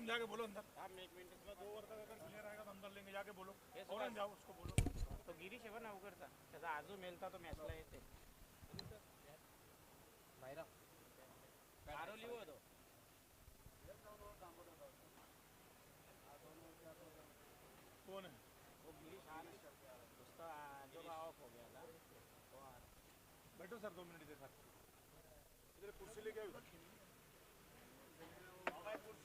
तुम जाके बोलो अंदर। आप एक मिनट में 2 ओवर तक अगर क्लियर आएगा तो अंदर लेंगे, जाके बोलो और जाओ उसको बोलो। तो गिरीश आहे ना उघडता त्याचा आजू मेलता तो मॅचला येते मायरा आरोली होतो कौन है वो गिरीश आ नहीं उसका जो ऑफ हो गया था। बैठो सर 2 मिनट इधर सर इधर कुर्सी लेके आओ कुर्सी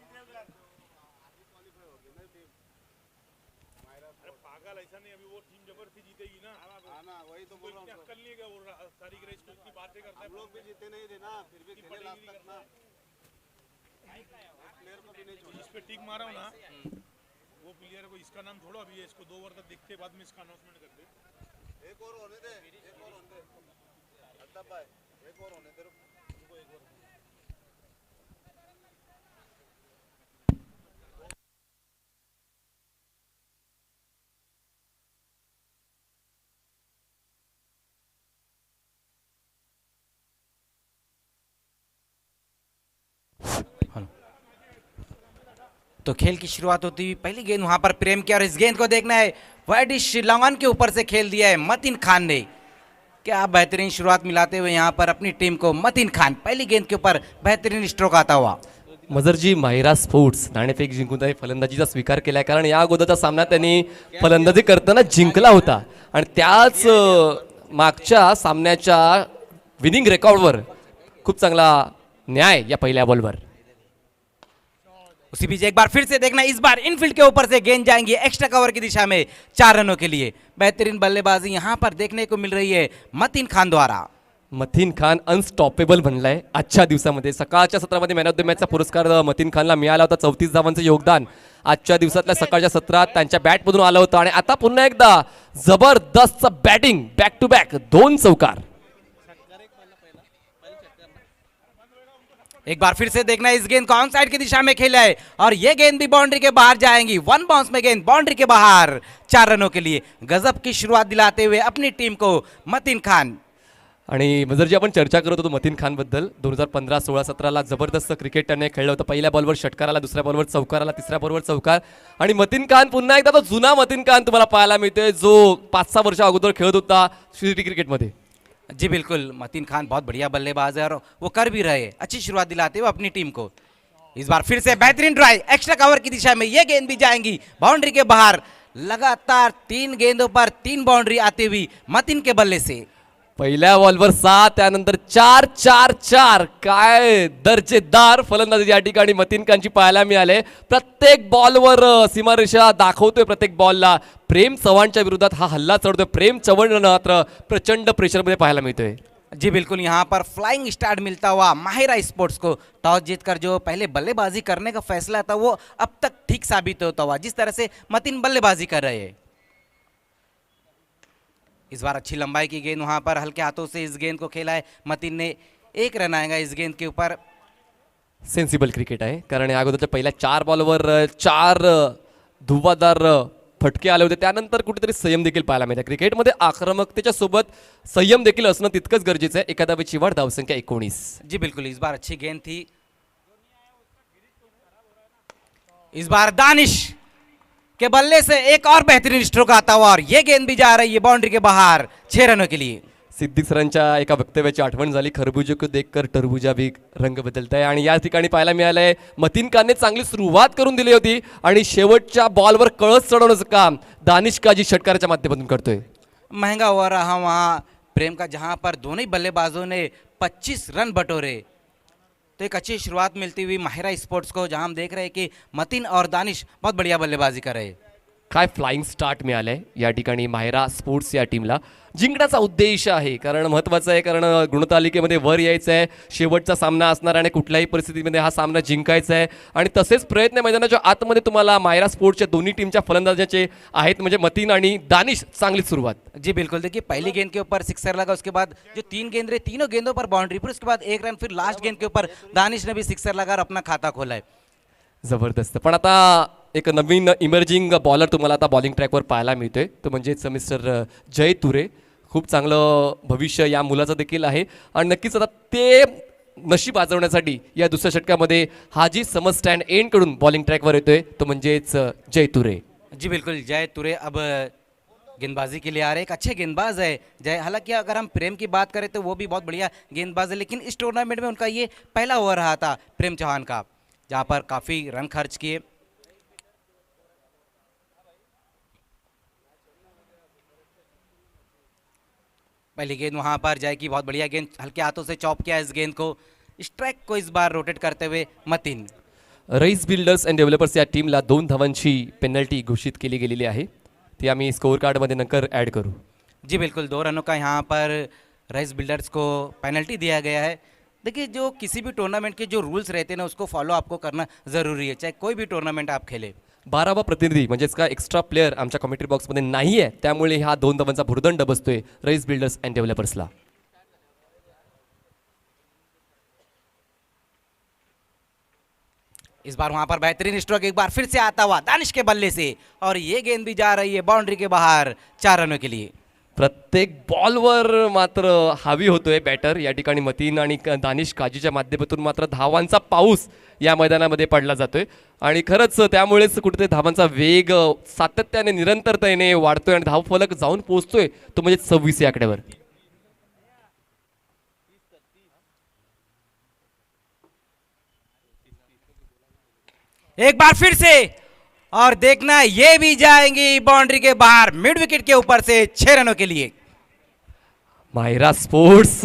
दे उधर आगे क्वालीफाई हो गई ना टीम मायरा। अरे पागल ऐसा नहीं, अभी वो टीम जबरदस्ती जीतेगी ना। हाँ ना वही तो बोल रहा हूँ। अक्ल नहीं है क्या? वो सारी रेस को इतनी बातें करता है। हम लोग भी जीते नहीं थे ना, फिर भी खेले लास्ट तक ना, प्लेयर को भी नहीं छोड़ा। इस पे टिक मारा हूँ ना, वो प्लेयर को इसका नाम छोड़ो अभी, इसको 2 ओवर तक देखते बाद में इसका अनाउंसमेंट कर दे। एक और होने दे, एक और होने दे अल्ताफ भाई, एक और होने दे उनको, एक और। तो खेल की शुरुआत होती हुई पहली गेंद वहां पर प्रेम की, और इस गेंद को देखना है वाइडिश लॉन्ग के ऊपर से खेल दिया है मतीन खान ने। क्या बेहतरीन शुरुआत मिलाते हुए यहाँ पर अपनी टीम को मतीन खान पहली गेंद के ऊपर बेहतरीन स्ट्रोक आता हुआ। मजरजी माहिरा स्पोर्ट्स नाणेफेक जिंकून त्यांनी फलंदाजीचा स्वीकार केलाय, कारण या अगोदरचा सामना त्यांनी फलंदाजी करताना जिंकला होता आणि त्याच मागच्या सामन्याच्या विनिंग रेकॉर्डवर खूप चांगला न्याय या पहिल्या बॉलवर। उसी बीच एक बार फिर से देखना, इस बार इनफील्ड के ऊपर से गेंद जाएंगी एक्स्ट्रा कवर की दिशा में 4 रनों के लिए। बेहतरीन बल्लेबाजी यहां पर देखने को मिल रही है मतीन खान द्वारा। मतीन खान अनस्टॉपेबल बनलाय आजच्या दिवसामध्ये। सकाळच्या सत्रामध्ये मॅन ऑफ द मॅचचा पुरस्कार मतीन खानला मिळाला होता। 34 धावांचं योगदान आजच्या दिवसातल्या सकाळच्या सत्रात त्यांच्या बॅटमधून आलं होतं आणि आता पुन्हा एकदा जबरदस्त बॅटिंग, बॅक टू बॅक 2 चौकार। एक बार फिर से देखना, इस गेंद को ऑन साइड की दिशा में खेला है और ये गेंद भी बाउंड्री के बाहर जाएंगी। 1 बाउंस में गेंद बाउंड्री के बाहर 4 रनों के लिए। गजब की शुरुआत दिलाते हुए अपनी टीम को मतीन खान। आणि मजरजी आपण चर्चा करत होतो मतीन खान बद्दल। 2015, 16, 17ला जबरदस्त क्रिकेट त्याने खेळलं होतं। पहिल्या बॉलवर षटकार आला, दुसऱ्या बॉलवर चौकार आला, तिसऱ्या बॉलवर चौकार, आणि मतीन खान पुन्हा एकदा तो जुना मतीन खान तुम्हाला पाहायला मिळतोय जो 5-6 वर्ष अगोदर खेळत होता सिटी क्रिकेटमध्ये। जी बिल्कुल, मतीन खान बहुत बढ़िया बल्लेबाज है और वो कर भी रहे, अच्छी शुरुआत दिलाते हुए अपनी टीम को। इस बार फिर से बेहतरीन ड्राइव एक्स्ट्रा कवर की दिशा में, ये गेंद भी जाएंगी बाउंड्री के बाहर। लगातार 3 गेंदों पर 3 बाउंड्री आती हुई मतीन के बल्ले से। पहिल्या बॉलवर 7, त्यानंतर 4-4-4, काय दर्जेदार फलंदाजी या ठिकाणी मतीन खानची पाहायला मिळाले। प्रत्येक बॉलवर सीमारेषा दाखवतोय, प्रत्येक बॉलला प्रेम चव्हाणच्या विरोधात हा हल्ला चढतोय। प्रेम चव्हाण मात्र प्रचंड प्रेशरमध्ये पाहायला मिळतोय। जी बिल्कुल, यहाँ पर फ्लाइंग स्टार्ट मिलता हुआ माहिरा स्पोर्ट्स को। टॉस जीतकर जो पहले बल्लेबाजी करने का फैसला था वो अब तक ठीक साबित होता हुआ, जिस तरह से मतीन बल्लेबाजी कर रहे हैं। इस बार अच्छी लंबाई की गेंद वहां पर हल्के हाथों से इस गेंद को खेला है मतीन ने। 1 रन आएगा इस गेंद के ऊपर। सेन्सिबल क्रिकेट आहे, कारण या अगोदरच्या पहिल्या 4 बॉलवर 4 धुवादार फटके आले होते। त्यानंतर कुठेतरी संयम देखील पाहायला मिळते। क्रिकेटमध्ये आक्रमकतेच्या सोबत संयम देखील असणं तितकंच गरजेचं आहे। एका धावेची वाढ, धावसंख्या 19। जी बिल्कुल, इस बार अच्छी गेंद थी। इस बार दानिश के बल्ले से एक और बेहतरीन स्ट्रोक आता हुआ और ये गेंद भी जा रही है बाउंड्री के बाहर 6 रनों के लिए। सिद्दीक सरांच्या एका वक्तव्याची आठवण झाली, खरबुजे को देखकर टरबुजा भी रंग बदलताय। आणि या ठिकाणी पाहायला मिळालंय मतीन खानने चांगली सुरुवात करून दिली होती आणि शेवटच्या बॉलवर कळस चढवण्याचं काम दानिश काजी षटकाराच्या माध्यमातून करतोय। महंगा हुआ रहा वहां प्रेम का, जहां पर दोनों ही बल्लेबाजों ने 25 रन बटोरे। तो एक अच्छी शुरुआत मिलती हुई माहिरा स्पोर्ट्स को, जहां हम देख रहे हैं कि मतीन और दानिश बहुत बढ़िया बल्लेबाजी कर रहे हैं। काय फ्लाइंग स्टार्ट मिळालंय या ठिकाणी माहिरा स्पोर्ट्स या टीमला। जिंकण्याचा उद्देश आहे, कारण महत्त्वाचं आहे, कारण गुणतालिकेमध्ये वर यायचं आहे। शेवटचा सामना असणार आणि कुठल्याही परिस्थितीमध्ये हा सामना जिंकायचा आहे आणि तसेच प्रयत्न मैदानाच्या आतमध्ये तुम्हाला माहिरा स्पोर्ट्सच्या दोन्ही टीमच्या फलंदाजाचे आहेत, म्हणजे मतीन आणि दानिश। चांगली सुरुवात। जी बिल्कुल, देखिए पहली गेंद के ऊपर सिक्सर लगा, उसके बाद जो 3 गेंद रहे तीनों गेंदों पर बाउंड्री, फिर उसके बाद 1 रन, फिर लास्ट गेंद के ऊपर दानिश ने भी सिक्सर लगा और अपना खाता खोला है। जबरदस्त। पण आता एक नवीन इमर्जिंग बॉलर तुम्हाला आता बॉलिंग ट्रॅकवर पाहायला मिळतोय, तो म्हणजेच मिस्टर जय तुरे। खूप चांगलं भविष्य या मुलाचं देखील आहे आणि नक्कीच आता ते नशीब आजवण्यासाठी या दुसऱ्या षटकामध्ये हाजी समज स्टँड एंड कडून बॉलिंग ट्रॅकवर येतोय तो म्हणजेच जय तुरे. जी बिल्कुल, जय तुरे अब गेंदबाजी के लिए आ रहे, एक अच्छे गेंदबाज है जय। हालांकि अगर हम प्रेम की बात करें तो वो भी बहुत बढ़िया गेंदबाज है, लेकिन इस टूर्नामेंट में उनका ये पहला ओवर रहा था प्रेम चौहान का, जहां पर काफ़ी रन खर्च किए। पहली गेंद वहां पर जय की बहुत बढ़िया गेंद, हल्के हाथों से चॉप किया इस गेंद को, स्ट्राइक को इस बार रोटेट करते हुए Mateen. Rice builders and developers या टीमला 2 धावांची पेनल्टी घोषित केली गेलेली आहे, ती आम्ही स्कोअर कार्डमध्ये नंतर ॲड करू. जी बिल्कुल, 2 रनों का यहाँ पर रईस बिल्डर्स को पेनल्टी दिया गया है। देखिए, जो किसी भी टूर्नामेंट के जो रूल्स रहते हैं ना, उसको फॉलो आपको करना ज़रूरी है, चाहे कोई भी टूर्नामेंट आप खेले. 12वा प्रतिनिधी म्हणजेच का एक्स्ट्रा प्लेयर आमच्या कमेंट्री बॉक्समध्ये नाही आहे, त्यामुळे हा 2 धावांचा भुर्दंड बसतोय रईस बिल्डर्स अँड डेव्हलपर्सला. इस बार वहां पर बेहतरीन स्ट्रोक एक बार फिर से आता हुआ दानिश के बल्ले से, और ये गेंद भी जा रही है बाउंड्री के बाहर 4 रनों के लिए. प्रत्येक बॉलवर मात्र हावी होतोय बॅटर या ठिकाणी मतीन आणि दानिश काजीच्या माध्यमातून मात्र धावांचा पाऊस या मैदानामध्ये पडला जातोय आणि खरंच त्यामुळेच कुठेतरी धावांचा वेग सातत्याने निरंतरतेने वाढतोय आणि धावफलक जाऊन पोहोचतोय तो म्हणजे 26 या आकड्यावर. एक बार फिर से, और देखना ये भी जाएंगी बाउंड्री के बाहर मिड विकेट के ऊपर से 6 रनों के लिए. मायरा स्पोर्ट्स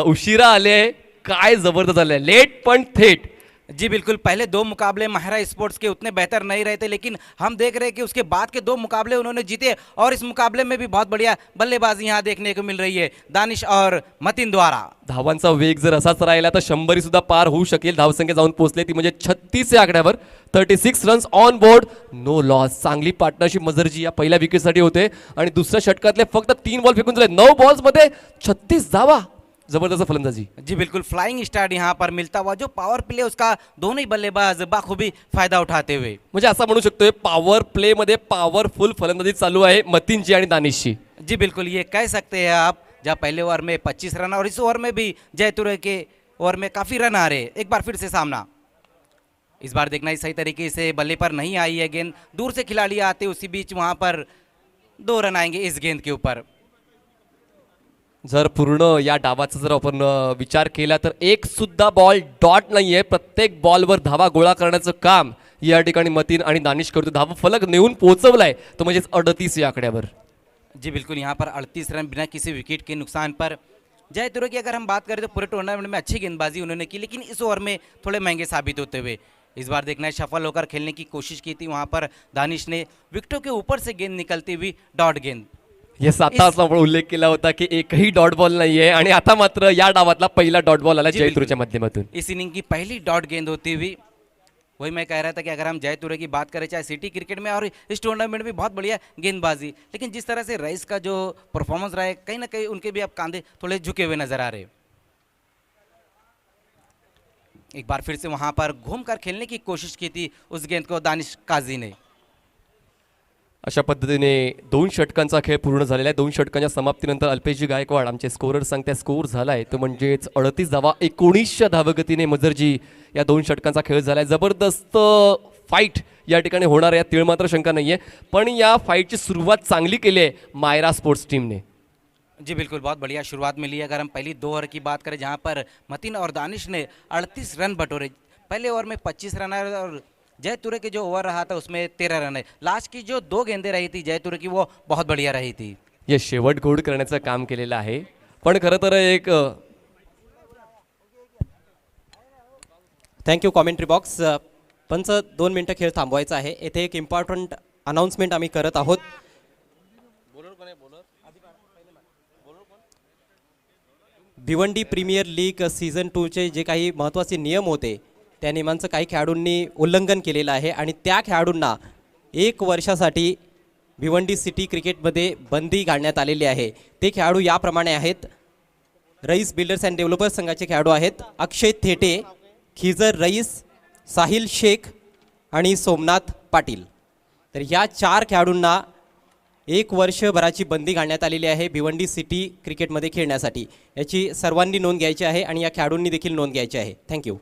उशिरा आले, काय जबरदस्त आले, लेट पण थेट. जी बिल्कुल, पहले 2 मुकाबले माहिरा स्पोर्ट्स के उतने बेहतर नहीं रहे थे, लेकिन हम देख रहे हैं कि उसके बाद के 2 मुकाबले उन्होंने जीते, और इस मुकाबले में भी बहुत बढ़िया बल्लेबाजी यहाँ देखने को मिल रही है दानिश और मतीन द्वारा. धावांचा वेग जर असाच राहिला तर 100 सुद्धा पार होऊ शकेल. धावसंख्या जाऊन पोहोचले ती म्हणजे 36 या आकड्यावर. 36 runs on board, no loss. चांगली पार्टनरशिप मजरजी या पहिल्या विकेटसाठी होते आणि दुसऱ्या षटकातले फक्त 3 बॉल फेकून झाले. 9 बॉल्समध्ये 36 धावा, जबरदस्त फलंदाजी. जी बिल्कुल, फ्लाइंग स्टार्ट यहाँ पर मिलता हुआ, जो पावर प्ले उसका दोनों ही बल्लेबाज बाखूबी फायदा उठाते हुए. म्हणजे असं म्हणू शकतोय पॉवर प्ले मध्ये पॉवरफुल फलंदाजी चालू आहे मतीनची आणि दानिशची. जी बिल्कुल, ये कह सकते हैं आप, जहाँ पहले ओवर में 25 रन और इस ओवर में भी जयतुरे के ओवर में काफ़ी रन आ रहे. एक बार फिर से सामना, इस बार देखना सही तरीके से बल्ले पर नहीं आई है गेंद, दूर से खिलाड़ी आते उसी बीच वहाँ पर 2 रन आएंगे इस गेंद के ऊपर. जर पूर्ण या डावाचा जर आपण विचार केला तर एक सुद्धा बॉल डॉट नाहीये. प्रत्येक बॉलवर धावा गोळा करण्याचं काम या ठिकाणी मतीन आणि दानिश करतो. धावा फलक नेऊन पोहोचवलाय तो म्हणजेच 38 या आकड्यावर. जी बिल्कुल, यहाँ पर 38 रन बिना किसी विकेट के नुकसान पर. जयतुरे की अगर हम बात करें तो पूरे टूर्नामेंट में अच्छी गेंदबाजी उन्होंने की, लेकिन इस ओवर में थोड़े महंगे साबित होते हुए. इस बार देखना है, सफल होकर खेलने की कोशिश की थी वहाँ पर दानिश ने, विकेटों के ऊपर से गेंद निकलती हुई डॉट गेंद. येस, आता आपण उल्लेख केला होता की एकही डॉट बॉल नाहीये आणि आता मात्र या डावातला पहिला डॉट बॉल आला जयतुरेच्या माध्यमातून. इस इनिंग की पहली डॉट गेंद होती हुई. वही मैं कह रहा था कि अगर हम जयतुरे की बात करें, चाहे सिटी क्रिकेट में और इस टूर्नामेंट में बहुत बढ़िया गेंदबाजी, लेकिन जिस तरह से रईस का जो परफॉर्मेंस रहा है, कहीं ना कहीं उनके भी अब कांधे थोड़े झुके हुए नजर आ रहे. एक बार फिर से वहां पर घूमकर खेलने की कोशिश की थी उस गेंद को दानिश काजी ने. अशा पद्धतीने 2 षटकांचा खेळ पूर्ण झालेला आहे. 2 षटकांच्या समाप्तीनंतर अल्पेशजी गायकवाड आमचे स्कोरर सांगते स्कोर झालाय तो म्हणजेच 38 धावा 19 धावगतीने मजरजी या 2 षटकांचा खेळ झालाय. जबरदस्त फाईट या ठिकाणी होणार आहे, या तीळ मात्र शंका नाहीये. पण या फाईटची सुरुवात चांगली केली आहे मायरा स्पोर्ट्स टीमने. जी बिल्कुल, बहुत बढ़िया शुरुआत मिली है. अगर हम पहली 2 ओवर की बात करें, जहां पर मतीन और दानिश ने 38 रन बटोरे. पहले ओवर में 25 रन आए और जयतुरे के जो ओवर रहा था उसमें 13 रन है. लास्ट की जो 2 गेंदें रही थी जयतुरे की, वो बहुत बढ़िया रही थी. ये शेवट गोड करण्याचं काम केलेलं आहे. पण खरं तर एक थँक्यू कॉमेंट्री बॉक्स. पंच 2 मिनटं खेळ थांबवायचा आहे. येथे एक इम्पॉर्टंट अनाउन्समेंट आम्ही करत आहोत. भिवंडी प्रीमियर लीग सीझन 2चे जे काही महत्त्वाचे नियम होते त्या नियमांचं काही खेळाडूंनी उल्लंघन केलेलं आहे आणि त्या खेळाडूंना 1 वर्षासाठी भिवंडी सिटी क्रिकेटमध्ये बंदी घालण्यात आलेली आहे. ते खेळाडू याप्रमाणे आहेत. रईस बिल्डर्स अँड डेव्हलपर्स संघाचे खेळाडू आहेत अक्षय थेटे, खिजर रईस, साहिल शेख आणि सोमनाथ पाटील. तर ह्या 4 खेळाडूंना एक वर्षभराची बंदी घालण्यात आलेली आहे भिवंडी सिटी क्रिकेटमध्ये खेळण्यासाठी. याची सर्वांनी नोंद घ्यायची आहे आणि या खेळाडूंनी देखील नोंद घ्यायची आहे. थँक्यू.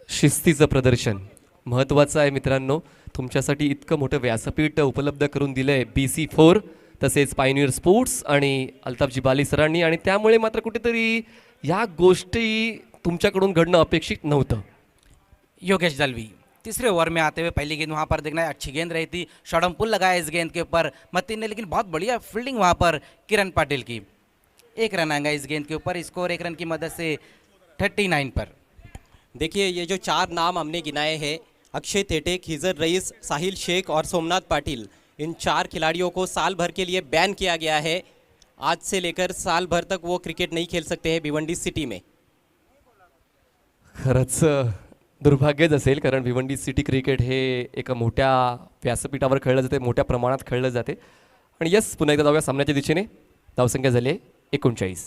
शिस्तीचं प्रदर्शन महत्त्वाचं आहे मित्रांनो. तुमच्यासाठी इतकं मोठं व्यासपीठ उपलब्ध करून दिलं आहे BC4 तसेच पायनियर स्पोर्ट्स आणि अल्ताफ जिबाली सरांनी, आणि त्यामुळे मात्र कुठेतरी या गोष्टी तुमच्याकडून घडणं अपेक्षित नव्हतं. योगेश दलवी तीसरे ओवर में आते हुए पहली गेंद वहाँ पर देखना है, अच्छी गेंद रही थी, शॉर्ट पुल लगाया इस गेंद के ऊपर मतीन ने, लेकिन बहुत बढ़िया फील्डिंग वहाँ पर किरण पाटिल की. 1 रन आएगा इस गेंद के ऊपर. स्कोर 1 रन की मदद से 39 पर. देखिए ये जो 4 नाम हमने गिनाए हैं, अक्षय तेटे, खिजर रईस, साहिल शेख और सोमनाथ पाटिल, इन 4 खिलाड़ियों को साल भर के लिए बैन किया गया है. आज से लेकर साल भर तक वो क्रिकेट नहीं खेल सकते हैं भिवंडी सिटी में. खरंच दुर्भाग्यच असेल, कारण भिवंडी सिटी क्रिकेट हे एका मोठ्या व्यासपीठावर खेळलं जाते, मोठ्या प्रमाणात खेळलं जाते. आणि यस, पुन्हा एकदा जाऊया सामन्याच्या दिशेने. धावसंख्या झाली आहे 39.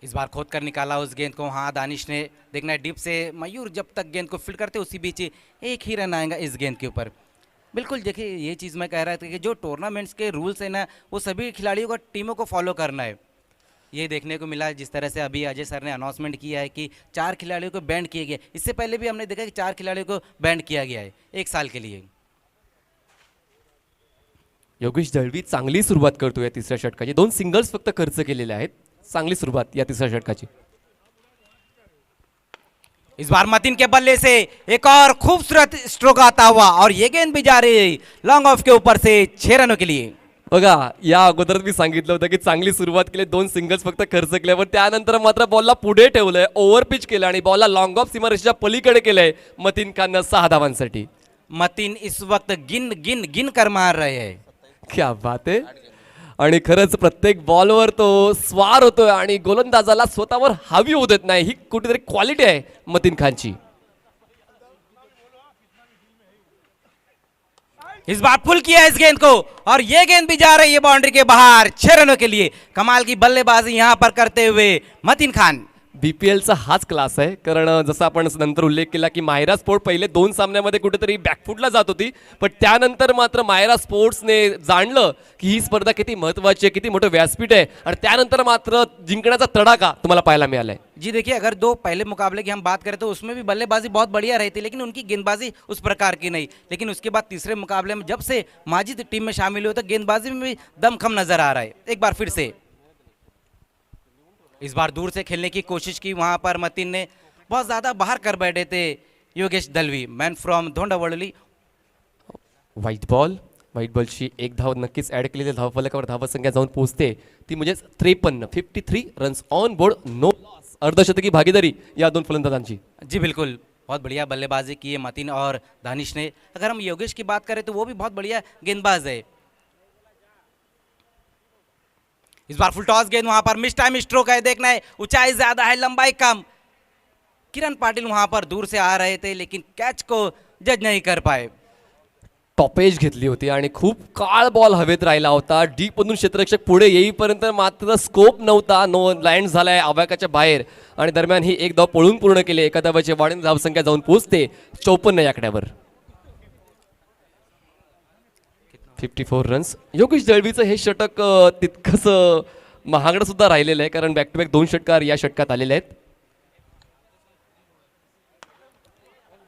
इस बार खोद कर निकाला उस गेंद को. हाँ, दानिश ने देखना है डीप से. मयूर जब तक गेंद को फील्ड करते उसी बीच 1 ही रन आएगा इस गेंद के ऊपर. बिल्कुल देखिए, ये चीज़ मैं कह रहा था कि जो टूर्नामेंट्स के रूल्स है ना, वो सभी खिलाड़ियों को, टीमों को फॉलो करना है. ये देखने को मिला जिस तरह से अभी अजय सर ने अनाउंसमेंट किया है कि 4 खिलाड़ियों को बैंड किया गया. इससे पहले भी हमने देखा कि 4 खिलाड़ियों को बैंड किया गया है 1 साल के लिए. योगेश दळवी चांगली सुरुवात करतोय तिसऱ्या षटकाची. 2 सिंगल्स फक्त खर्च केलेले आहेत. चांगली सुरुवात या तिसऱ्या षटकाची. इस बार मतीन के बल्ले से एक और खूबसूरत स्ट्रोक आता हुआ और ये गेंद भी जा रही लॉन्ग ऑफ के ऊपर से 6 रनों के लिए. बघा, या अगोदर मी सांगितलं होतं की चांगली सुरुवात केली, 2 सिंगल्स फक्त खर्च केले, पण त्यानंतर मात्र बॉलला पुढे ठेवलंय, ओव्हर पिच केलं आणि बॉलला लॉंग ऑफ सीमारेषेच्या पलीकडे केलंय मतीन खाननं 6 धावांसाठी. मतीन इस वक्त गिन गिन गिन कर मार रहे हैं. क्या बात आहे. आणि खरंच प्रत्येक बॉलवर तो स्वार होतोय आणि गोलंदाजाला स्वतःवर हावी होऊ देत नाही. ही कुठेतरी क्वालिटी आहे मतीन खानची. इस बार पुल किया इस गेंद को और ये गेंद भी जा रही है बाउंड्री के बाहर 6 रनों के लिए. कमाल की बल्लेबाजी यहां पर करते हुए मतीन खान. BPLचा हाच क्लास आहे, कारण जसं आपण नंतर उल्लेख केला की मायरा स्पोर्ट पहिले 2 सामन्यामध्ये कुठेतरी बॅकफुटला जात होती, पण त्यानंतर मात्र मायरा स्पोर्ट्सने जाणलं की ही स्पर्धा किती महत्त्वाची आहे, किती मोठं व्यासपीठ आहे, आणि त्यानंतर मात्र जिंकण्याचा तडाखा तुम्हाला पाहायला मिळालाय. जी देखिए, अगर 2 पहले मुकाबले की हम बात करें तो उसमें भी बल्लेबाजी बहुत बढ़िया रही थी, लेकिन उनकी गेंदबाजी उस प्रकार की नहीं. लेकिन उसके बाद तीसरे मुकाबले में जब से माजिद टीम में शामिल हुए तो गेंदबाजी में भी दमखम नजर आ रहा है. एक बार फिर से इस बार दूर से खेलने की कोशिश की वहां पर मतीन ने, बहुत ज़्यादा बाहर कर बैठे थे Yogesh Dalvi, man from Dhondavali. White बॉलची 1 धाव नक्कीच ॲड केलेली धावफलकावर धावसंख्या जाऊन पोहोचते, ती म्हणजे 53 runs on board, no loss. अर्धशतकी भागीदारी या 2 फलंदाजांची. जी बिल्कुल, बहुत बढ़िया बल्लेबाजी की है मतीन और दानिश ने. अगर हम योगेश की बात करें तो वो भी बहुत बढ़िया गेंदबाज है. इस बार फुल टॉस गेंद वहां पर मिस टाइम स्ट्रोक है. देखना है, ऊंचाई ज्यादा है, लंबाई कम. किरण पाटिल वहां पर दूर से आ रहे थे, लेकिन कैच को जज नहीं कर पाए. टॉपेज घेतली होती आणि खूप काळ बॉल हवेत राहिला होता. डीप मधून क्षेत्ररक्षक पुढे येईपर्यंत मात्र स्कोप नव्हता. नो लँड झालाय आवाकाच्या बाहेर, आणि दरम्यान ही 1 धाव पळून पूर्ण केली. एका धावाची वाढीव धावसंख्या जाऊन पोहोचते 54 या आकड्यावर. 54 रन्स. योगेश दळवीचं हे षटक तितकंच महागडं सुद्धा राहिलेलं आहे, कारण बॅक टू बॅक 2 षटकार या षटकात आलेले आहेत.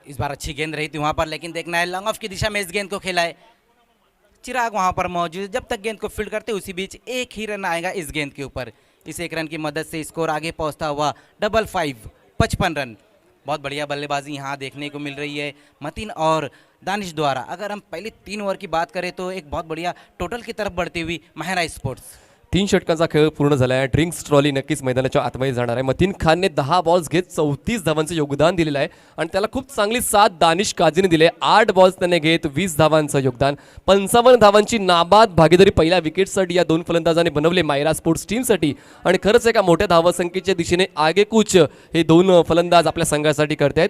इस बार अच्छी गेंद रही थी वहां पर, लेकिन देखना है लॉन्ग ऑफ की दिशा में इस गेंद को खेला है. चिराग वहां पर मौजूद है, जब तक गेंद को फील्ड करते उसी बीच 1 ही रन आएगा इस गेंद के ऊपर. इस 1 रन की मदद से स्कोर आगे पहुंचता हुआ 55 55 रन. बहुत बढ़िया बल्लेबाजी यहाँ देखने को मिल रही है मतीन और दानिश द्वारा. अगर हम पहले 3 ओवर की बात करें तो एक बहुत बढ़िया टोटल की तरफ बढ़ती हुई माहिरा स्पोर्ट्स. 3 षटकांचा खेळ पूर्ण झाला आहे. ड्रिंक्स ट्रॉली नक्कीच मैदानाच्या आतमध्ये जाणार आहे. मतीन खानने 10 बॉल्स घेत 34 धावांचं योगदान दिलेलं आहे, आणि त्याला खूप चांगली साथ दानिश काझीने दिले. 8 बॉल्स त्याने घेत 20 धावांचं योगदान. 55 धावांची नाबाद भागीदारी पहिल्या विकेटसाठी या 2 फलंदाजांनी बनवले मायरा स्पोर्ट्स टीमसाठी. आणि खरंच एका मोठ्या धावसंख्येच्या दिशेने आगेकूच हे 2 फलंदाज आपल्या संघासाठी करतायत.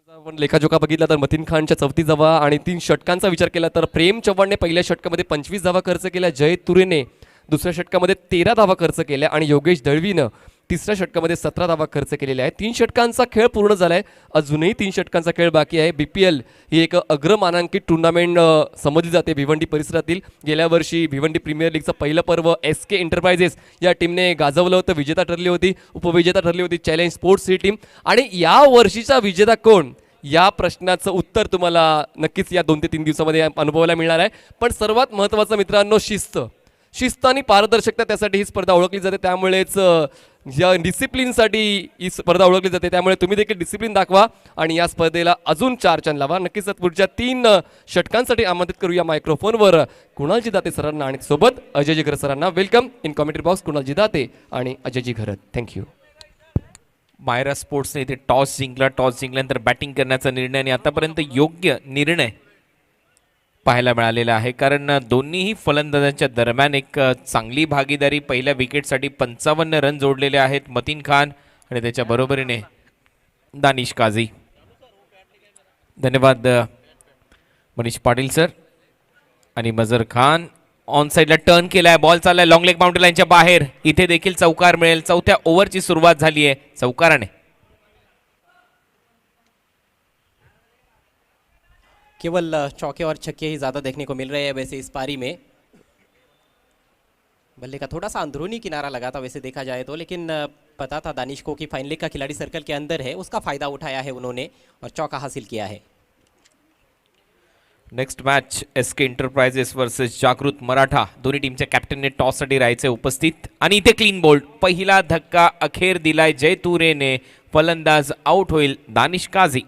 आपण लेखाजोखा बघितला तर मतीन खानच्या 34 धावा आणि 3 षटकांचा विचार केला तर प्रेम चव्हाणने पहिल्या षटकामध्ये 25 धावा खर्च केल्या, जय तुरेने दुसऱ्या षटकामध्ये 13 धावा खर्च केल्या, आणि योगेश दळवीनं तिसऱ्या षटकामध्ये 17 धावा खर्च केलेल्या आहेत. 3 षटकांचा खेळ पूर्ण झाला आहे, अजूनही 3 षटकांचा खेळ बाकी आहे. BPL ही एक अग्रमानांकित टुर्नामेंट समजली जाते भिवंडी परिसरातील. गेल्या वर्षी भिवंडी प्रीमियर लीगचं पहिलं पर्व SK एंटरप्राइजेस या टीमने गाजवलं होतं, विजेता ठरली होती. उपविजेता ठरली होती चॅलेंज स्पोर्ट्स ही टीम. आणि या वर्षीचा विजेता कोण, या प्रश्नाचं उत्तर तुम्हाला नक्कीच या 2 ते 3 दिवसामध्ये अनुभवायला मिळणार आहे. पण सर्वात महत्त्वाचं मित्रांनो, शिस्त आणि पारदर्शकता, त्यासाठी ही स्पर्धा ओळखली जाते. त्यामुळेच या डिसिप्लिनसाठी ही स्पर्धा ओळखली जाते. त्यामुळे तुम्ही देखील डिसिप्लिन दाखवा आणि या स्पर्धेला अजून 4 चांद लावा. नक्कीच पुढच्या 3 षटकांसाठी आमंत्रित करूया मायक्रोफोनवर कुणालजी दाते सरांना आणि सोबत अजयजी घरत सरांना. वेलकम इन कॉमेंट्री बॉक्स कुणालजी दाते आणि अजयजी घरत. थँक्यू. मायरा स्पोर्ट्सने इथे टॉस जिंकल्यानंतर बॅटिंग करण्याचा निर्णय आणि आतापर्यंत योग्य निर्णय पाहायला मिळालेला आहे, कारण दोन्हीही फलंदाजांच्या दरम्यान एक चांगली भागीदारी. पहिल्या विकेटसाठी 55 रन जोडलेले आहेत मतीन खान आणि त्याच्या बरोबरीने दानिश काझी. धन्यवाद मनीष पाटील सर. आणि मजर खान ऑन साईडला टर्न केलाय, बॉल चाललाय लॉंग लेग बाउंड्री लाईनच्या बाहेर. इथे देखील चौकार मिळेल. चौथ्या ओव्हरची सुरुवात झाली आहे चौकाराने. केवल चौके और छक्के ही ज़्यादा देखने को मिल रहे हैं वैसे इस पारी में. बल्ले का थोड़ा सा अंदरूनी किनारा लगा था वैसे देखा जाए तो, लेकिन पता था दानिश को कि फाइन लेग का खिलाड़ी सर्कल के अंदर है, उसका फ़ायदा उठाया है उन्होंने और चौका हासिल किया है. Next match SK enterprises versus जागृत मराठा. दोन्ही टीमच्या कॅप्टनने टॉससाठी राहायचे उपस्थित आणि इथे क्लीन बोल्ड. पहिला धक्का अखेर दिलाय जयतुरेने. फलंदाज आउट होईल दानिश काझी.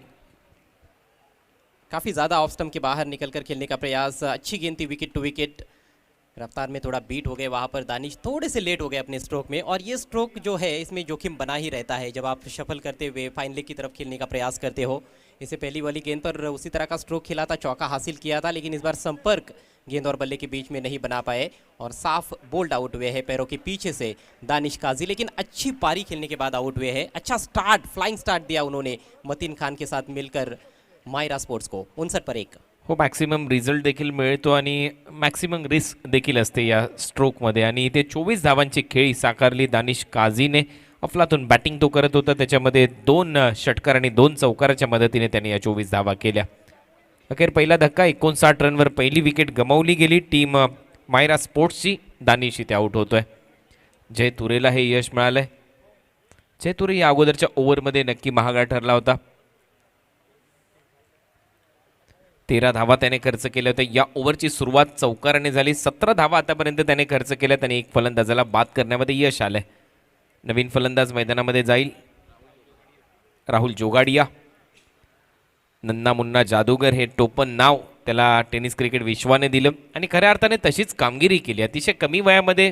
काफ़ी ज़्यादा ऑफ स्टंप के बाहर निकलकर खेलने का प्रयास. अच्छी गेंद थी विकेट टू विकेट. रफ्तार में थोड़ा बीट हो गए वहाँ पर दानिश, थोड़े से लेट हो गए अपने स्ट्रोक में. और ये स्ट्रोक जो है इसमें जोखिम बना ही रहता है जब आप शफल करते हुए फाइन लेग की तरफ खेलने का प्रयास करते हो. इससे पहली वाली गेंद पर उसी तरह का स्ट्रोक खेला था, चौका हासिल किया था, लेकिन इस बार संपर्क गेंद और बल्ले के बीच में नहीं बना पाए और साफ बोल्ड आउट हुए हैं पैरों के पीछे से दानिश काजी. लेकिन अच्छी पारी खेलने के बाद आउट हुए हैं. अच्छा स्टार्ट, फ्लाइंग स्टार्ट दिया उन्होंने मतीन खान के साथ मिलकर मायरा स्पोर्ट्स को 59 पर 1. हो, मॅक्सिमम रिझल्ट देखील मिळतो आणि मॅक्सिमम रिस्क देखील असते या स्ट्रोकमध्ये. आणि इथे 24 धावांची खेळी साकारली दानिश काझीने. अफलातून बॅटिंग तो करत होता, त्याच्यामध्ये 2 षटकार आणि 2 चौकाराच्या मदतीने त्याने या 24 धावा केल्या. अखेर पहिला धक्का 59 रनवर पहिली विकेट गमावली गेली टीम मायरा स्पोर्ट्सची. दानिश इथे आउट होतोय. जय तुरेला हे यश मिळालंय. जय तुरे या अगोदरच्या ओव्हरमध्ये नक्की महागाळ ठरला होता. 13 धावा त्याने खर्च केल्या होत्या. या ओव्हरची सुरुवात चौकाराने झाली. 17 धावा आतापर्यंत त्याने खर्च केल्या. त्याने एक फलंदाजाला बाद करण्यामध्ये यश आलंय. नवीन फलंदाज मैदानामध्ये जाईल राहुल जोगाडिया. नन्ना मुन्ना जादूगर हे टोपण नाव त्याला टेनिस क्रिकेट विश्वाने दिलं आणि खऱ्या अर्थाने तशीच कामगिरी केली. अतिशय कमी वयामध्ये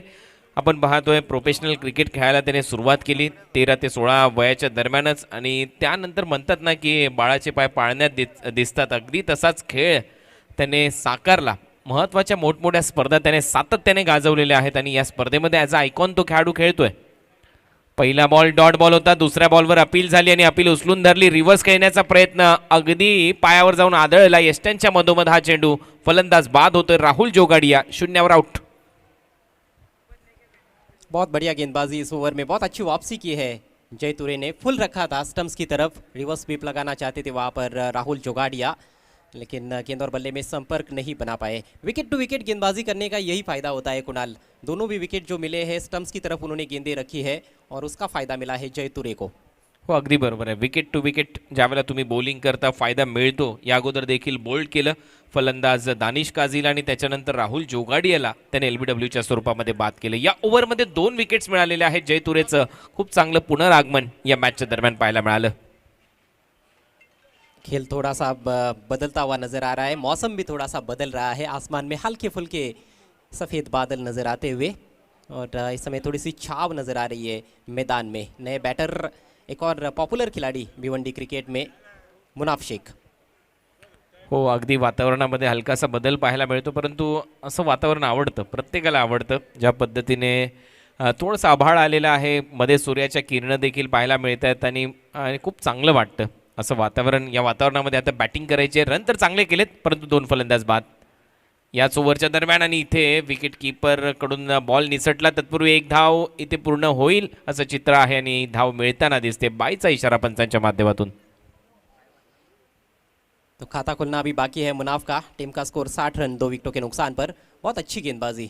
आपण पाहतोय प्रोफेशनल क्रिकेट खेळायला त्याने सुरुवात केली 13 ते 16 वयाच्या दरम्यानच. आणि त्यानंतर म्हणतात ना की बाळाचे पाय पाळण्यात दिसतात, अगदी तसाच खेळ त्याने साकारला. महत्त्वाच्या मोठमोठ्या स्पर्धा त्याने सातत्याने गाजवलेल्या आहेत आणि या स्पर्धेमध्ये ॲज अ आयकॉन तो खेळाडू खेळतोय. पहिला बॉल डॉट बॉल होता. दुसऱ्या बॉलवर अपील झाली आणि अपील उचलून धरली. रिव्हर्स खेळण्याचा प्रयत्न अगदी पायावर जाऊन आदळला. यष्ट्यांच्या मधोमध हा चेंडू. फलंदाज बाद होतोय राहुल जोगाडिया. 0 आउट. बहुत बढ़िया गेंदबाजी इस ओवर में, बहुत अच्छी वापसी की है जयतुरे ने. फुल रखा था स्टंप्स की तरफ, रिवर्स स्वीप लगाना चाहते थे वहाँ पर राहुल जोगाडिया, लेकिन गेंद और बल्ले में संपर्क नहीं बना पाए. विकेट टू विकेट गेंदबाजी करने का यही फ़ायदा होता है कुणाल. दोनों भी विकेट जो मिले हैं स्टंप्स की तरफ उन्होंने गेंदें रखी है और उसका फ़ायदा मिला है जयतुरे को. हो, अगदी बरोबर आहे. विकेट टू विकेट ज्यावेळेला तुम्ही बॉलिंग करता फायदा मिळतो. या अगोदर देखील बोल्ड केलं फलंदाज दानिश काझीला आणि त्याच्यानंतर राहुल जोगाडियाला त्याने LBWच्या स्वरूपामध्ये बाद केलं. या ओव्हरमध्ये 2 विकेट्स मिळालेले आहेत. जयतुरेचं खूप चांगलं पुनरागमन या मॅचच्या दरम्यान पाहायला मिळालं. खेल थोड़ा सा बदलता हुआ नज़र आ रहा है. मौसम भी थोड़ा सा बदल रहा है. आसमान में हल्के फुल्के सफ़ेद बादल नज़र आते हुए और इस समय थोड़ी सी छाव नज़र आ रही है मैदान में. नए बैटर एक और पॉपुलर खिलाड़ी भिवंडी क्रिकेट में मुनाफ शेख. हो, अगदी वातावरणामध्ये हलकासा बदल पाहायला मिळतो, परंतु असं वातावरण आवडतं, प्रत्येकाला आवडतं. ज्या पद्धतीने थोडंसं आभाळ आलेलं आहे, मध्ये सूर्याच्या किरणं देखील पाहायला मिळत आहेत आणि खूप चांगलं वाटतं असं वातावरण. या वातावरणामध्ये आता बॅटिंग करायचे. रन तर चांगले केलेत, परंतु 2 फलंदाज बाद. याच ओव्हरच्या दरम्यान आणि इथे विकेट किपर कडून बॉल निसटला. तत्पूर्वी एक धाव इथे पूर्ण होईल असं चित्र आहे आणि धाव मिळताना दिसते. बाईचा इशारा पंचांच्या माध्यमातून. तो खाता खुलना अभी बाकी है मुनाफ का। टीम का स्कोर 60 रन 2 विकेटों के नुकसान पर। बहुत अच्छी गेंदबाजी,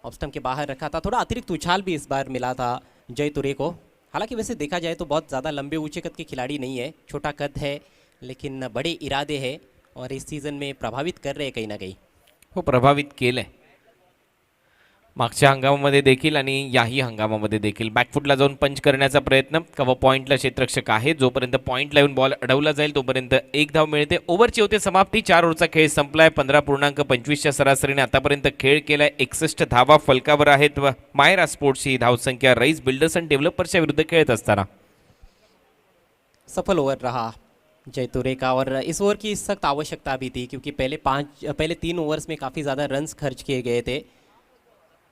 ऑफ स्टंप के बाहर रखा था। थोड़ा अतिरिक्त उछाल भी इस बार मिला था जय तुरे को। हालांकि वैसे देखा जाए तो बहुत ज़्यादा लंबे ऊंचे कद के खिलाड़ी नहीं है, छोटा कद है लेकिन बड़े इरादे हैं और इस सीज़न में प्रभावित कर रहे हैं कहीं ना कहीं। हो, प्रभावित केलंय मागच्या हंगामामध्ये देखील आणि याही हंगामामध्ये देखील. बॅकफुटला जाऊन पंच करण्याचा प्रयत्न. कव्हर पॉईंटला क्षेत्ररक्षक आहे. जोपर्यंत पॉईंटला येऊन बॉल अडवला जाईल तोपर्यंत एक धाव मिळते. ओव्हरची होते समाप्ती. 4 ओव्हरचा खेळ संपलाय. 15.25च्या सरासरीने आतापर्यंत खेळ केलाय. 61 धावा फलकावर आहेत. व मायरा स्पोर्ट्सची धावसंख्या राईस बिल्डर्स अँड डेव्हलपर्सच्या विरुद्ध खेळत असताना. सफल ओवर रहा जयतुरे का और इस ओवर की सख्त आवश्यकता भी थी क्योंकि पहले 3 ओवर्स में काफ़ी ज़्यादा रन्स खर्च किए गए थे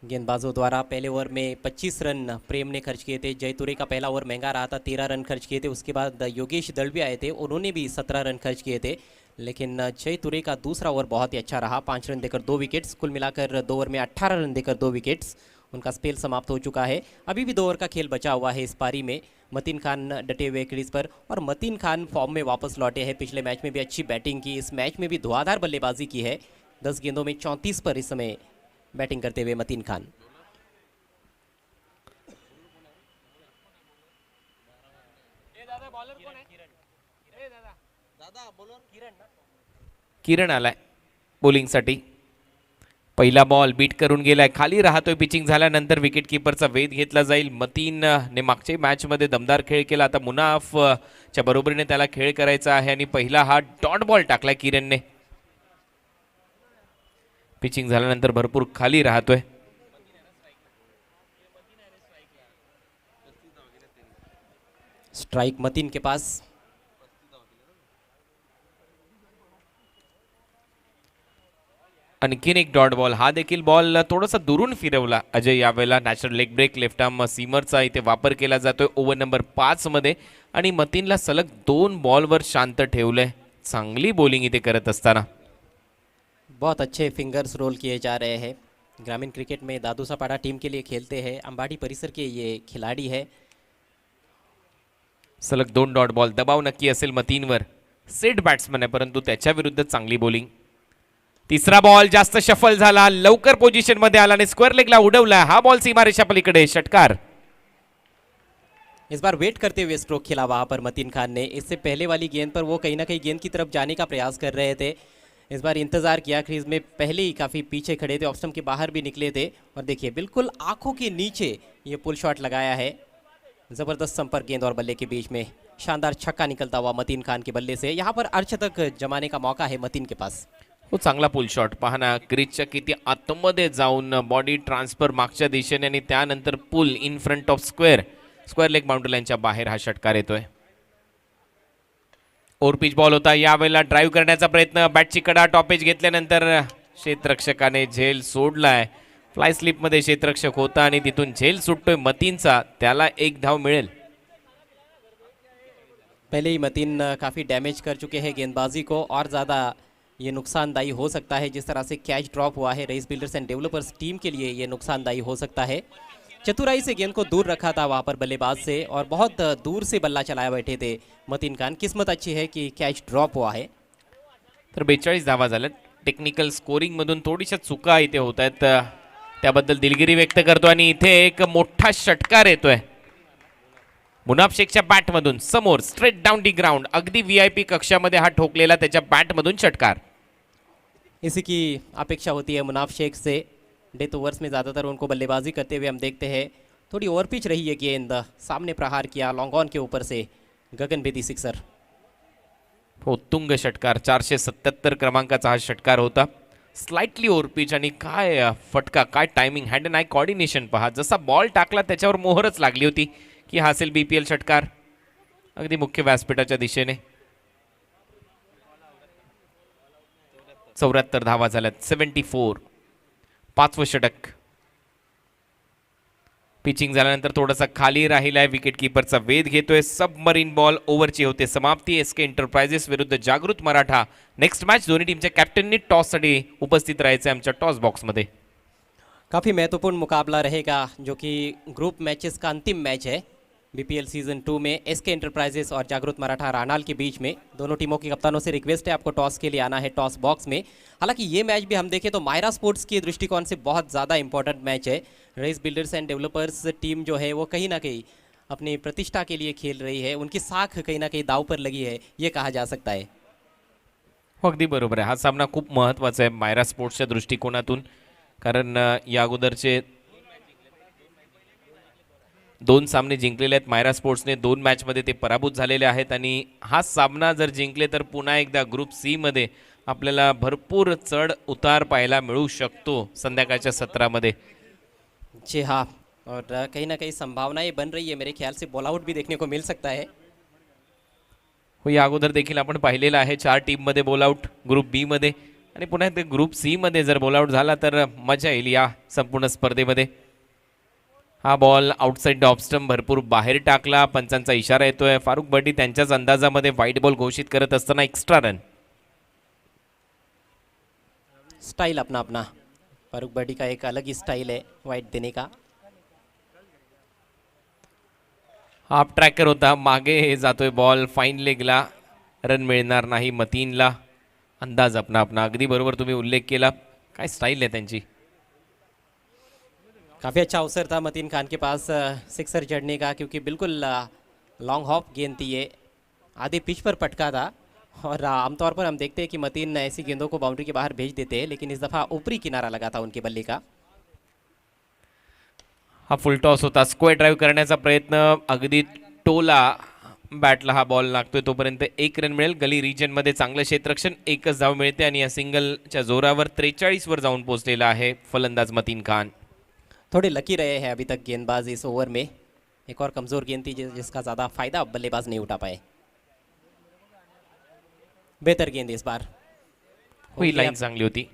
गेंदबाजों द्वारा। पहले ओवर में 25 रन प्रेम ने खर्च किए थे। जयतुरे का पहला ओवर महंगा रहा था, 13 रन खर्च किए थे। उसके बाद योगेश दलवी आए थे, उन्होंने भी 17 रन खर्च किए थे। लेकिन जयतुरे का दूसरा ओवर बहुत ही अच्छा रहा, 5 रन देकर 2 विकेट्स। कुल मिलाकर 2 ओवर में 18 रन देकर 2 विकेट्स। उनका स्पेल समाप्त हो चुका है। अभी भी 2 ओवर का खेल बचा हुआ है इस पारी में। मतीन खान डटे हुए क्रीज पर और मतीन खान फॉर्म में वापस लौटे हैं। पिछले मैच में भी अच्छी बैटिंग की, इस मैच में भी धुआंधार बल्लेबाजी की है। 10 गेंदों में 34 पर इस समय बैटिंग करते हुए मतीन खान। किरण आलाय बॉलिंगसाठी. पहिला बॉल बीट करून गेलाय, खाली राहतोय. पिचिंग झाल्यानंतर विकेट किपरचा वेध घेतला जाईल. मतीनने मागच्या मॅचमध्ये दमदार खेळ केला. आता मुनाफच्या बरोबरीने त्याला खेळ करायचा आहे आणि पहिला हा डॉट बॉल टाकलाय किरणने. पिचिंग झाल्यानंतर भरपूर खाली राहतोय. स्ट्राइक मतीन के पास। आणखीन एक डॉट बॉल. हा देखील बॉल थोडासा दुरून फिरवला अजय. यावेळेला natural leg break left arm सीमरचा इथे वापर केला जातोय ओव्हर नंबर 5 मध्ये आणि मतीनला सलग 2 बॉलवर शांत ठेवलंय. चांगली बॉलिंग इथे करत असताना. बहुत अच्छे फिंगर्स रोल किए जा रहे हैं। ग्रामीण क्रिकेट में दादूसापाड़ा टीम के लिए खेलते हैं, अंबाड़ी परिसर के ये खिलाड़ी है। सलग 2 डॉट बॉल. दबाव नक्की असेल मतीनवर. सेट बॅट्समन आहे परंतु त्याच्या विरुद्ध चांगली बॉलिंग. तिसरा बॉल जास्त शफल झाला, लवकर पोझिशन मध्ये आला आणि स्क्वेअर लेगला उडवला. हा बॉल सीमारेषा पलीकडे, षटकार. इस बार वेट करते हुए स्ट्रोक खेला वहाँ पर मतीन खान ने। इससे पहले वाली गेंद पर वो कहीं ना कहीं गेंद की तरफ जाने का प्रयास कर रहे थे। इस बार इंतजार किया, क्रीज में पहले ही काफ़ी पीछे खड़े थे, ऑफ स्टंप के बाहर भी निकले थे और देखिए बिल्कुल आंखों के नीचे ये पुल शॉट लगाया है। ज़बरदस्त संपर्क गेंद और बल्ले के बीच में शानदार छक्का निकलता हुआ मतीन खान के बल्ले से। यहाँ पर अर्धशतक जमाने का मौका है मतीन के पास। हो, चांगला पुल शॉट. पहा ना, क्रीजच्या किती आतमध्ये जाऊन बॉडी ट्रान्सफर मागच्या दिशेने आणि त्यानंतर pull in front of square leg boundary लाईनच्या बाहेर हा षटकार येतोय. ओव्हर पिच बॉल होता. यावेळेला ड्राईव्ह करण्याचा प्रयत्न. बॅटची कडा टॉपेज घेतल्यानंतर क्षेत्ररक्षकाने झेल सोडलाय. फ्लाय स्लिपमध्ये क्षेत्ररक्षक होता आणि तिथून झेल सुटतोय मतीनचा. त्याला एक धाव मिळेल. पहले ही मतीन काफ़ी डैमेज कर चुके हैं गेंदबाजी को और ज़्यादा ये नुकसानदायी हो सकता है। जिस तरह से कैच ड्रॉप हुआ है rice builders and developers team के लिए ये नुकसानदायी हो सकता है। चतुराई से गेंद को दूर रखा था वहाँ पर बल्लेबाज से और बहुत दूर से बल्ला चलाए बैठे थे मतीन खान। किस्मत अच्छी है कि कैच ड्रॉप हुआ है। तर 42 धावा झाल्यात. टेक्निकल स्कोरिंगमधून थोडीशा चुका इथे होत आहेत, त्याबद्दल दिलगिरी व्यक्त करतो आणि इथे एक मोठा षटकार येतोय मुनाफ शेखच्या बॅटमधून. समोर स्ट्रेट डाऊन दी ग्राउंड, अगदी VIP कक्षामध्ये हा ठोकलेला त्याच्या बॅटमधून षटकार. इसी की अपेक्षा होती है मुनाफ शेख से। डेथ ओवर्स में ज़्यादातर उनको बल्लेबाजी करते हुए हम देखते हैं। थोड़ी ओवर पिच रही है गेंद, सामने प्रहार किया लॉन्ग ऑन के ऊपर से, गगनभेदी सिक्सर। उत्तुंग षटकार. 477 क्रमांकाचा हा षटकार होता. स्लाइटली ओव्हर पिच आणि काय फटका, काय timing, hand and I coordination पहा. जसा बॉल टाकला त्याच्यावर मोहरच लागली होती की हा असेल BPL षटकार. अगदी मुख्य व्यासपीठाच्या दिशेने. 74 धावा झाल्यात. 74. 5वं षटक. पिचिंग झाल्यानंतर थोडासा खाली राहिलाय, विकेट किपरचा वेध घेतोय. सबमरीन बॉल ओव्हरची होते समाप्ती. एसके एंटरप्राइजेस विरुद्ध जागृत मराठा. नेक्स्ट मॅच दोन्ही टीमच्या कॅप्टननी टॉससाठी उपस्थित राहायचं आमच्या टॉस बॉक्समध्ये. काफ़ी महत्वपूर्ण मुकाबला रहेगा जो कि ग्रुप मैचेस का अंतिम मैच है बीपीएल सीज़न 2 में एसके एंटरप्राइजेस और जागृत मराठा रानाल के बीच में। दोनों टीमों के कप्तानों से रिक्वेस्ट है आपको टॉस के लिए आना है टॉस बॉक्स में। हालांकि ये मैच भी हम देखें तो मायरा स्पोर्ट्स के दृष्टिकोण से बहुत ज़्यादा इंपॉर्टेंट मैच है। Raees builders and developers team जो है वो कहीं ना कहीं अपनी प्रतिष्ठा के लिए खेल रही है, उनकी साख कहीं ना कहीं दाव पर लगी है, ये कहा जा सकता है। अगदी बरोबर आहे. हा सामना खूप महत्त्वाचा आहे मायरा स्पोर्ट्सच्या दृष्टिकोनातून, कारण या अगोदरचे 2 सामने जिंकलेले आहेत मायरा स्पोर्ट्सने. 2 मॅचमध्ये ते पराभूत झालेले आहेत आणि हा सामना जर जिंकले तर पुन्हा एकदा ग्रुप सी मध्ये आपल्याला भरपूर चढ उतार पाहायला मिळू शकतो संध्याकाळच्या सत्रामध्ये. जी हाँ, और कहीं ना कहीं संभावनाएं बन रही है, मेरे ख्याल से बॉल आउट भी देखने को मिल सकता है। हो, या अगोदर देखील आपण पाहिलेलं आहे 4 टीममध्ये बॉल आउट ग्रुप बी मध्ये, आणि पुन्हा ते ग्रुप सी मध्ये जर बॉल आउट झाला तर मजा येईल या संपूर्ण स्पर्धेमध्ये. हा बॉल आउटसाइड ऑफ स्टंप भरपूर बाहेर टाकला. पंचांचा इशारा येतोय. फारुख बर्डी त्यांच्याच अंदाजामध्ये व्हाईट बॉल घोषित करत असताना एक्स्ट्रा रन. स्टाइल अपना अपना फारूक बर्डी का एक अलग ही स्टाइल है वाइट देने का। हाफ ट्रॅकर होता, मागे जातोय बॉल, फाईन लेगला, रन मिळणार नाही मतीनला. अंदाज अपना अपना. अगदी बरोबर तुम्ही उल्लेख केला. काय स्टाईल आहे त्यांची. काफ़ी अच्छा अवसर था मतीन खान के पास सिक्सर जड़ने का, क्योंकि बिल्कुल लॉन्ग हॉप गेंद थी ये, आधे पिच पर पटका था। और आमतौर पर हम देखते हैं कि मतीन ऐसी गेंदों को बाउंड्री के बाहर भेज देते हैं, लेकिन इस दफ़ा ऊपरी किनारा लगा था उनके बल्ले का। हा फुल टॉस होता. स्क्वेअर ड्राईव्ह करण्याचा प्रयत्न, अगदी टोला बॅटला हा बॉल लागतोय. तोपर्यंत 1 रन मिळेल. गली रिजनमध्ये चांगलं क्षेत्ररक्षण, 1च धाव मिळते आणि या सिंगलच्या जोरावर 43 वर जाऊन पोहोचलेला आहे फलंदाज मतीन खान. थोड़े लकी रहे हैं अभी तक गेंदबाज इस ओवर में। एक और कमज़ोर गेंद थी जिसका ज़्यादा फ़ायदा बल्लेबाज नहीं उठा पाए। बेहतर गेंद इस बार। ही लाईन चांगली होती.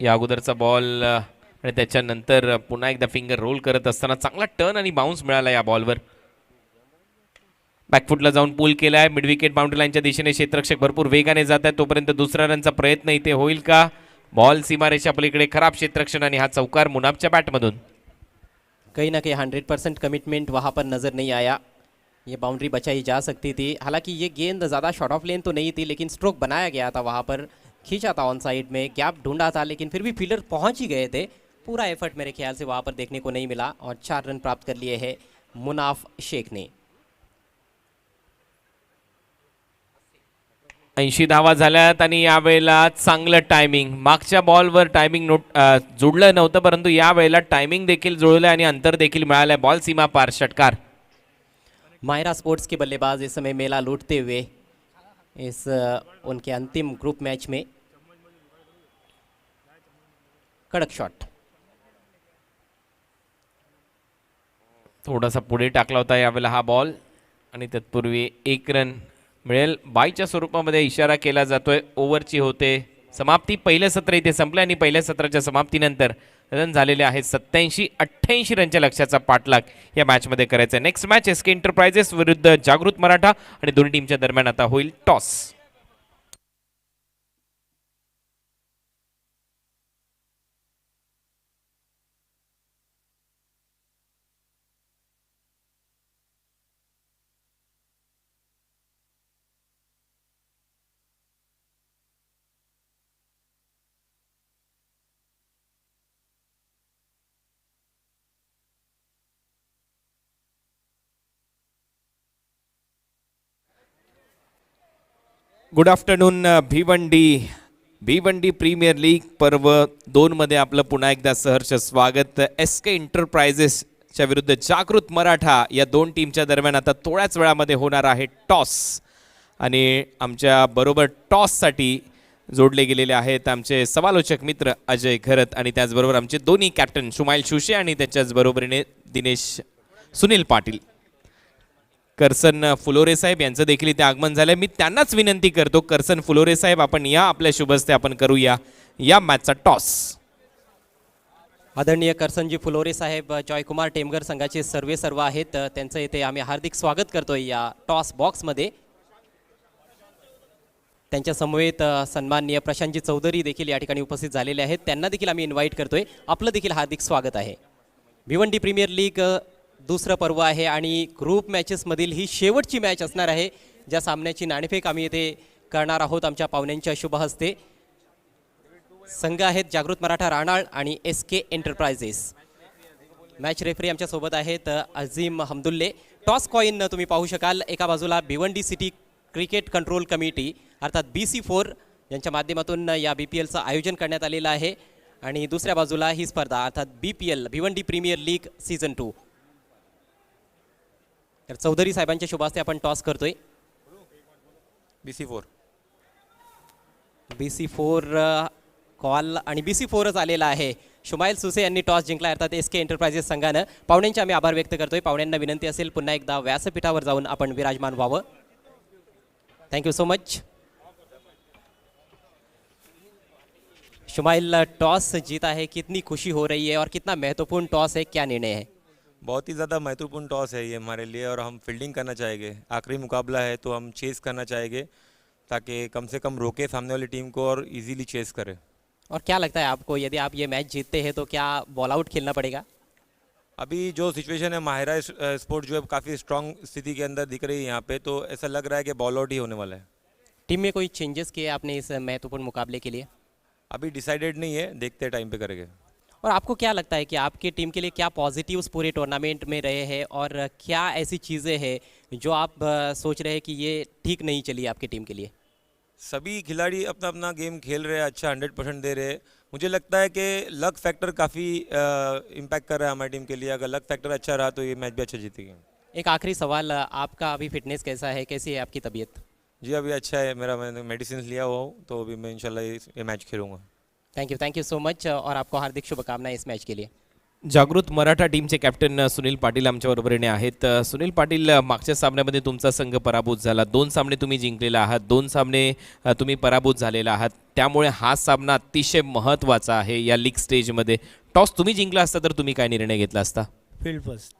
या अगोदरचा बॉल आणि त्याच्यानंतर पुन्हा एकदा फिंगर रोल करत असताना चांगला टर्न आणि बाउन्स मिळाला या बॉलवर. बॅकफुटला जाऊन पूल केलाय. मिड विकेट बाउंड्री लाईनच्या दिशेने क्षेत्ररक्षक भरपूर वेगाने जात आहेत. तोपर्यंत दुसरा रनचा प्रयत्न इथे होईल का. बॉल सीमारेषा पलीकडे, खराब क्षेत्ररक्षण आणि हा चौकार मुनाफच्या बॅटमधून. कहीं ना कहीं 100% कमिटमेंट वहाँ पर नज़र नहीं आया। ये बाउंड्री बचाई जा सकती थी। हालांकि ये गेंद ज़्यादा शॉर्ट ऑफ लेन तो नहीं थी, लेकिन स्ट्रोक बनाया गया था वहाँ पर, खींचा था ऑन साइड में, गैप ढूंढा था, लेकिन फिर भी फील्डर पहुँच ही गए थे। पूरा एफर्ट मेरे ख्याल से वहाँ पर देखने को नहीं मिला और 4 रन प्राप्त कर लिए हैं मुनाफ शेख ने। 80 धावा झाल्यात आणि यावेळेला चांगलं टायमिंग. मागच्या बॉलवर टायमिंग जुळलं नव्हतं, परंतु यावेळेला टायमिंग देखील जुळलं आणि अंतर देखील मिळालं. बॉल सीमा पार, षटकार. मायरा स्पोर्ट्स के बल्लेबाज इस समय मेला लूटते हुए इस उनके अंतिम ग्रुप मैच में। कड़क शॉट, थोडासा पुढे टाकला होता यावेळेला हा बॉल आणि तत्पूर्वी 1 रन मिळेल. बायच्या स्वरूपामध्ये इशारा केला जातोय. ओव्हरची होते समाप्ती. पहिलं सत्र इथे संपलं आणि पहिल्या सत्राच्या समाप्तीनंतर रन झालेले आहेत 87-88 रनच्या लक्ष्याचा पाठलाग या मॅचमध्ये करायचा. नेक्स्ट मॅच एसके एंटरप्राइजेस विरुद्ध जागृत मराठा आणि दोन्ही टीमच्या दरम्यान आता होईल toss. Good afternoon. Bhiwandi premier league पर्व 2 मध्ये आपलं पुन्हा एकदा सहर्ष स्वागत. एसके एंटरप्राइजेसच्या विरुद्ध जागृत मराठा या 2 टीमच्या दरम्यान आता थोड्याच वेळामध्ये होणार आहे टॉस. आणि आमच्या बरोबर टॉससाठी जोडले गेलेले आहेत आमचे समालोचक मित्र अजय घरत आणि त्याचबरोबर आमचे दोन्ही कॅप्टन सुमाईल शुशे आणि त्याच्याच बरोबरीने दिनेश सुनील पाटील. करसन फुलोरे साहेब यांचं देखील इथे आगमन झालंय. मी त्यांनाच विनंती करतो, करसन फुलोरे साहेब आपण या, आपल्या शुभ हस्ते आपण करूया या मॅचचा टॉस. आदरणीय करसनजी फुलोरे साहेब, जॉयकुमार टेमगर संघाचे सर्व आहेत, त्यांचं इथे आम्ही हार्दिक स्वागत करतोय या टॉस बॉक्समध्ये. त्यांच्या समवेत सन्माननीय प्रशांतजी चौधरी देखील या ठिकाणी उपस्थित झालेले आहेत, त्यांना देखील आम्ही इन्व्हाइट करतोय. आपलं देखील हार्दिक स्वागत आहे. भिवंडी प्रीमियर लीग दुसरं पर्व आहे आणि ग्रुप मॅचेसमधील ही शेवटची मॅच असणार आहे, ज्या सामन्याची नाणेफेक आम्ही इथे करणार आहोत आमच्या पाहुण्यांच्या शुभ हस्ते. संघ आहेत जागृत मराठा राणाळ आणि SK एंटरप्राइजेस. मॅच रेफरी आमच्या सोबत आहेत अझीम हमदुल्ले. टॉस कॉईन तुम्ही पाहू शकाल, एका बाजूला Bhiwandi city cricket control committee अर्थात BC4 यांच्या माध्यमातून या BPLचं आयोजन करण्यात आलेलं आहे आणि दुसऱ्या बाजूला ही स्पर्धा अर्थात BPL Bhiwandi premier league season 2. तर चौधरी साहेबांच्या शुभ हस्ते आपण टॉस करतोय. BC4 कॉल आणि BC4च आलेला आहे. शुमाईल सुसे यांनी टॉस जिंकला अर्थात SK एंटरप्राइजेस संघानं. पाहुण्यांचे आम्ही आभार व्यक्त करतोय. पाहुण्यांना विनंती असेल पुन्हा एकदा व्यासपीठावर जाऊन आपण विराजमान व्हावं. Thank you so much. Shumail, toss जीता है, कितनी खुशी हो रही है और कितना महत्वपूर्ण टॉस है, क्या निर्णय है? बहुत ही ज़्यादा महत्वपूर्ण टॉस है ये हमारे लिए और हम फील्डिंग करना चाहेंगे. आखिरी मुकाबला है तो हम चेस करना चाहेंगे ताकि कम से कम रोके सामने वाली टीम को और इजीली चेस करें. और क्या लगता है आपको, यदि आप ये मैच जीतते हैं तो क्या बॉल आउट खेलना पड़ेगा? अभी जो सिचुएशन है माहिरा स्पोर्ट जो है काफ़ी स्ट्रांग स्थिति के अंदर दिख रही है यहाँ पे, तो ऐसा लग रहा है कि बॉल आउट ही होने वाला है. टीम में कोई चेंजेस किए आपने इस महत्वपूर्ण मुकाबले के लिए? अभी डिसाइडेड नहीं है, देखते टाइम पे करेंगे. और आपको क्या लगता है कि आपकी टीम के लिए क्या पॉजिटिव्स पूरे टूर्नामेंट में रहे हैं और क्या ऐसी चीज़ें हैं जो आप सोच रहे हैं कि ये ठीक नहीं चली आपकी टीम के लिए? सभी खिलाड़ी अपना अपना गेम खेल रहे हैं, अच्छा 100% दे रहे हैं. मुझे लगता है कि लक फैक्टर काफ़ी इम्पैक्ट कर रहा है हमारी टीम के लिए. अगर लक फैक्टर अच्छा रहा तो ये मैच भी अच्छा जीतेगी. एक आखिरी सवाल, आपका अभी फिटनेस कैसा है, कैसी है आपकी तबीयत? जी अभी अच्छा है मेरा, मैंने मेडिसिन लिया हुआ हूँ तो अभी मैं इंशाल्लाह ये मैच खेलूँगा. थैंक यू सो मच और आपको हार्दिक शुभकामनाएं इस मैच के लिए. जागृत मराठा टीमचे कॅप्टन सुनील पाटील आमच्या बरोबरीने आहेत. सुनील पाटील, मागच्या सामन्यामध्ये तुमचा संघ पराभूत झाला, 2 सामने तुम्ही जिंकलेला आहात, 2 सामने तुम्ही पराभूत झालेला आहात, त्यामुळे हा सामना अतिशय महत्त्वाचा आहे या लीग स्टेजमध्ये. टॉस तुम्ही जिंकला असता तर तुम्ही काय निर्णय घेतला असता? Field first.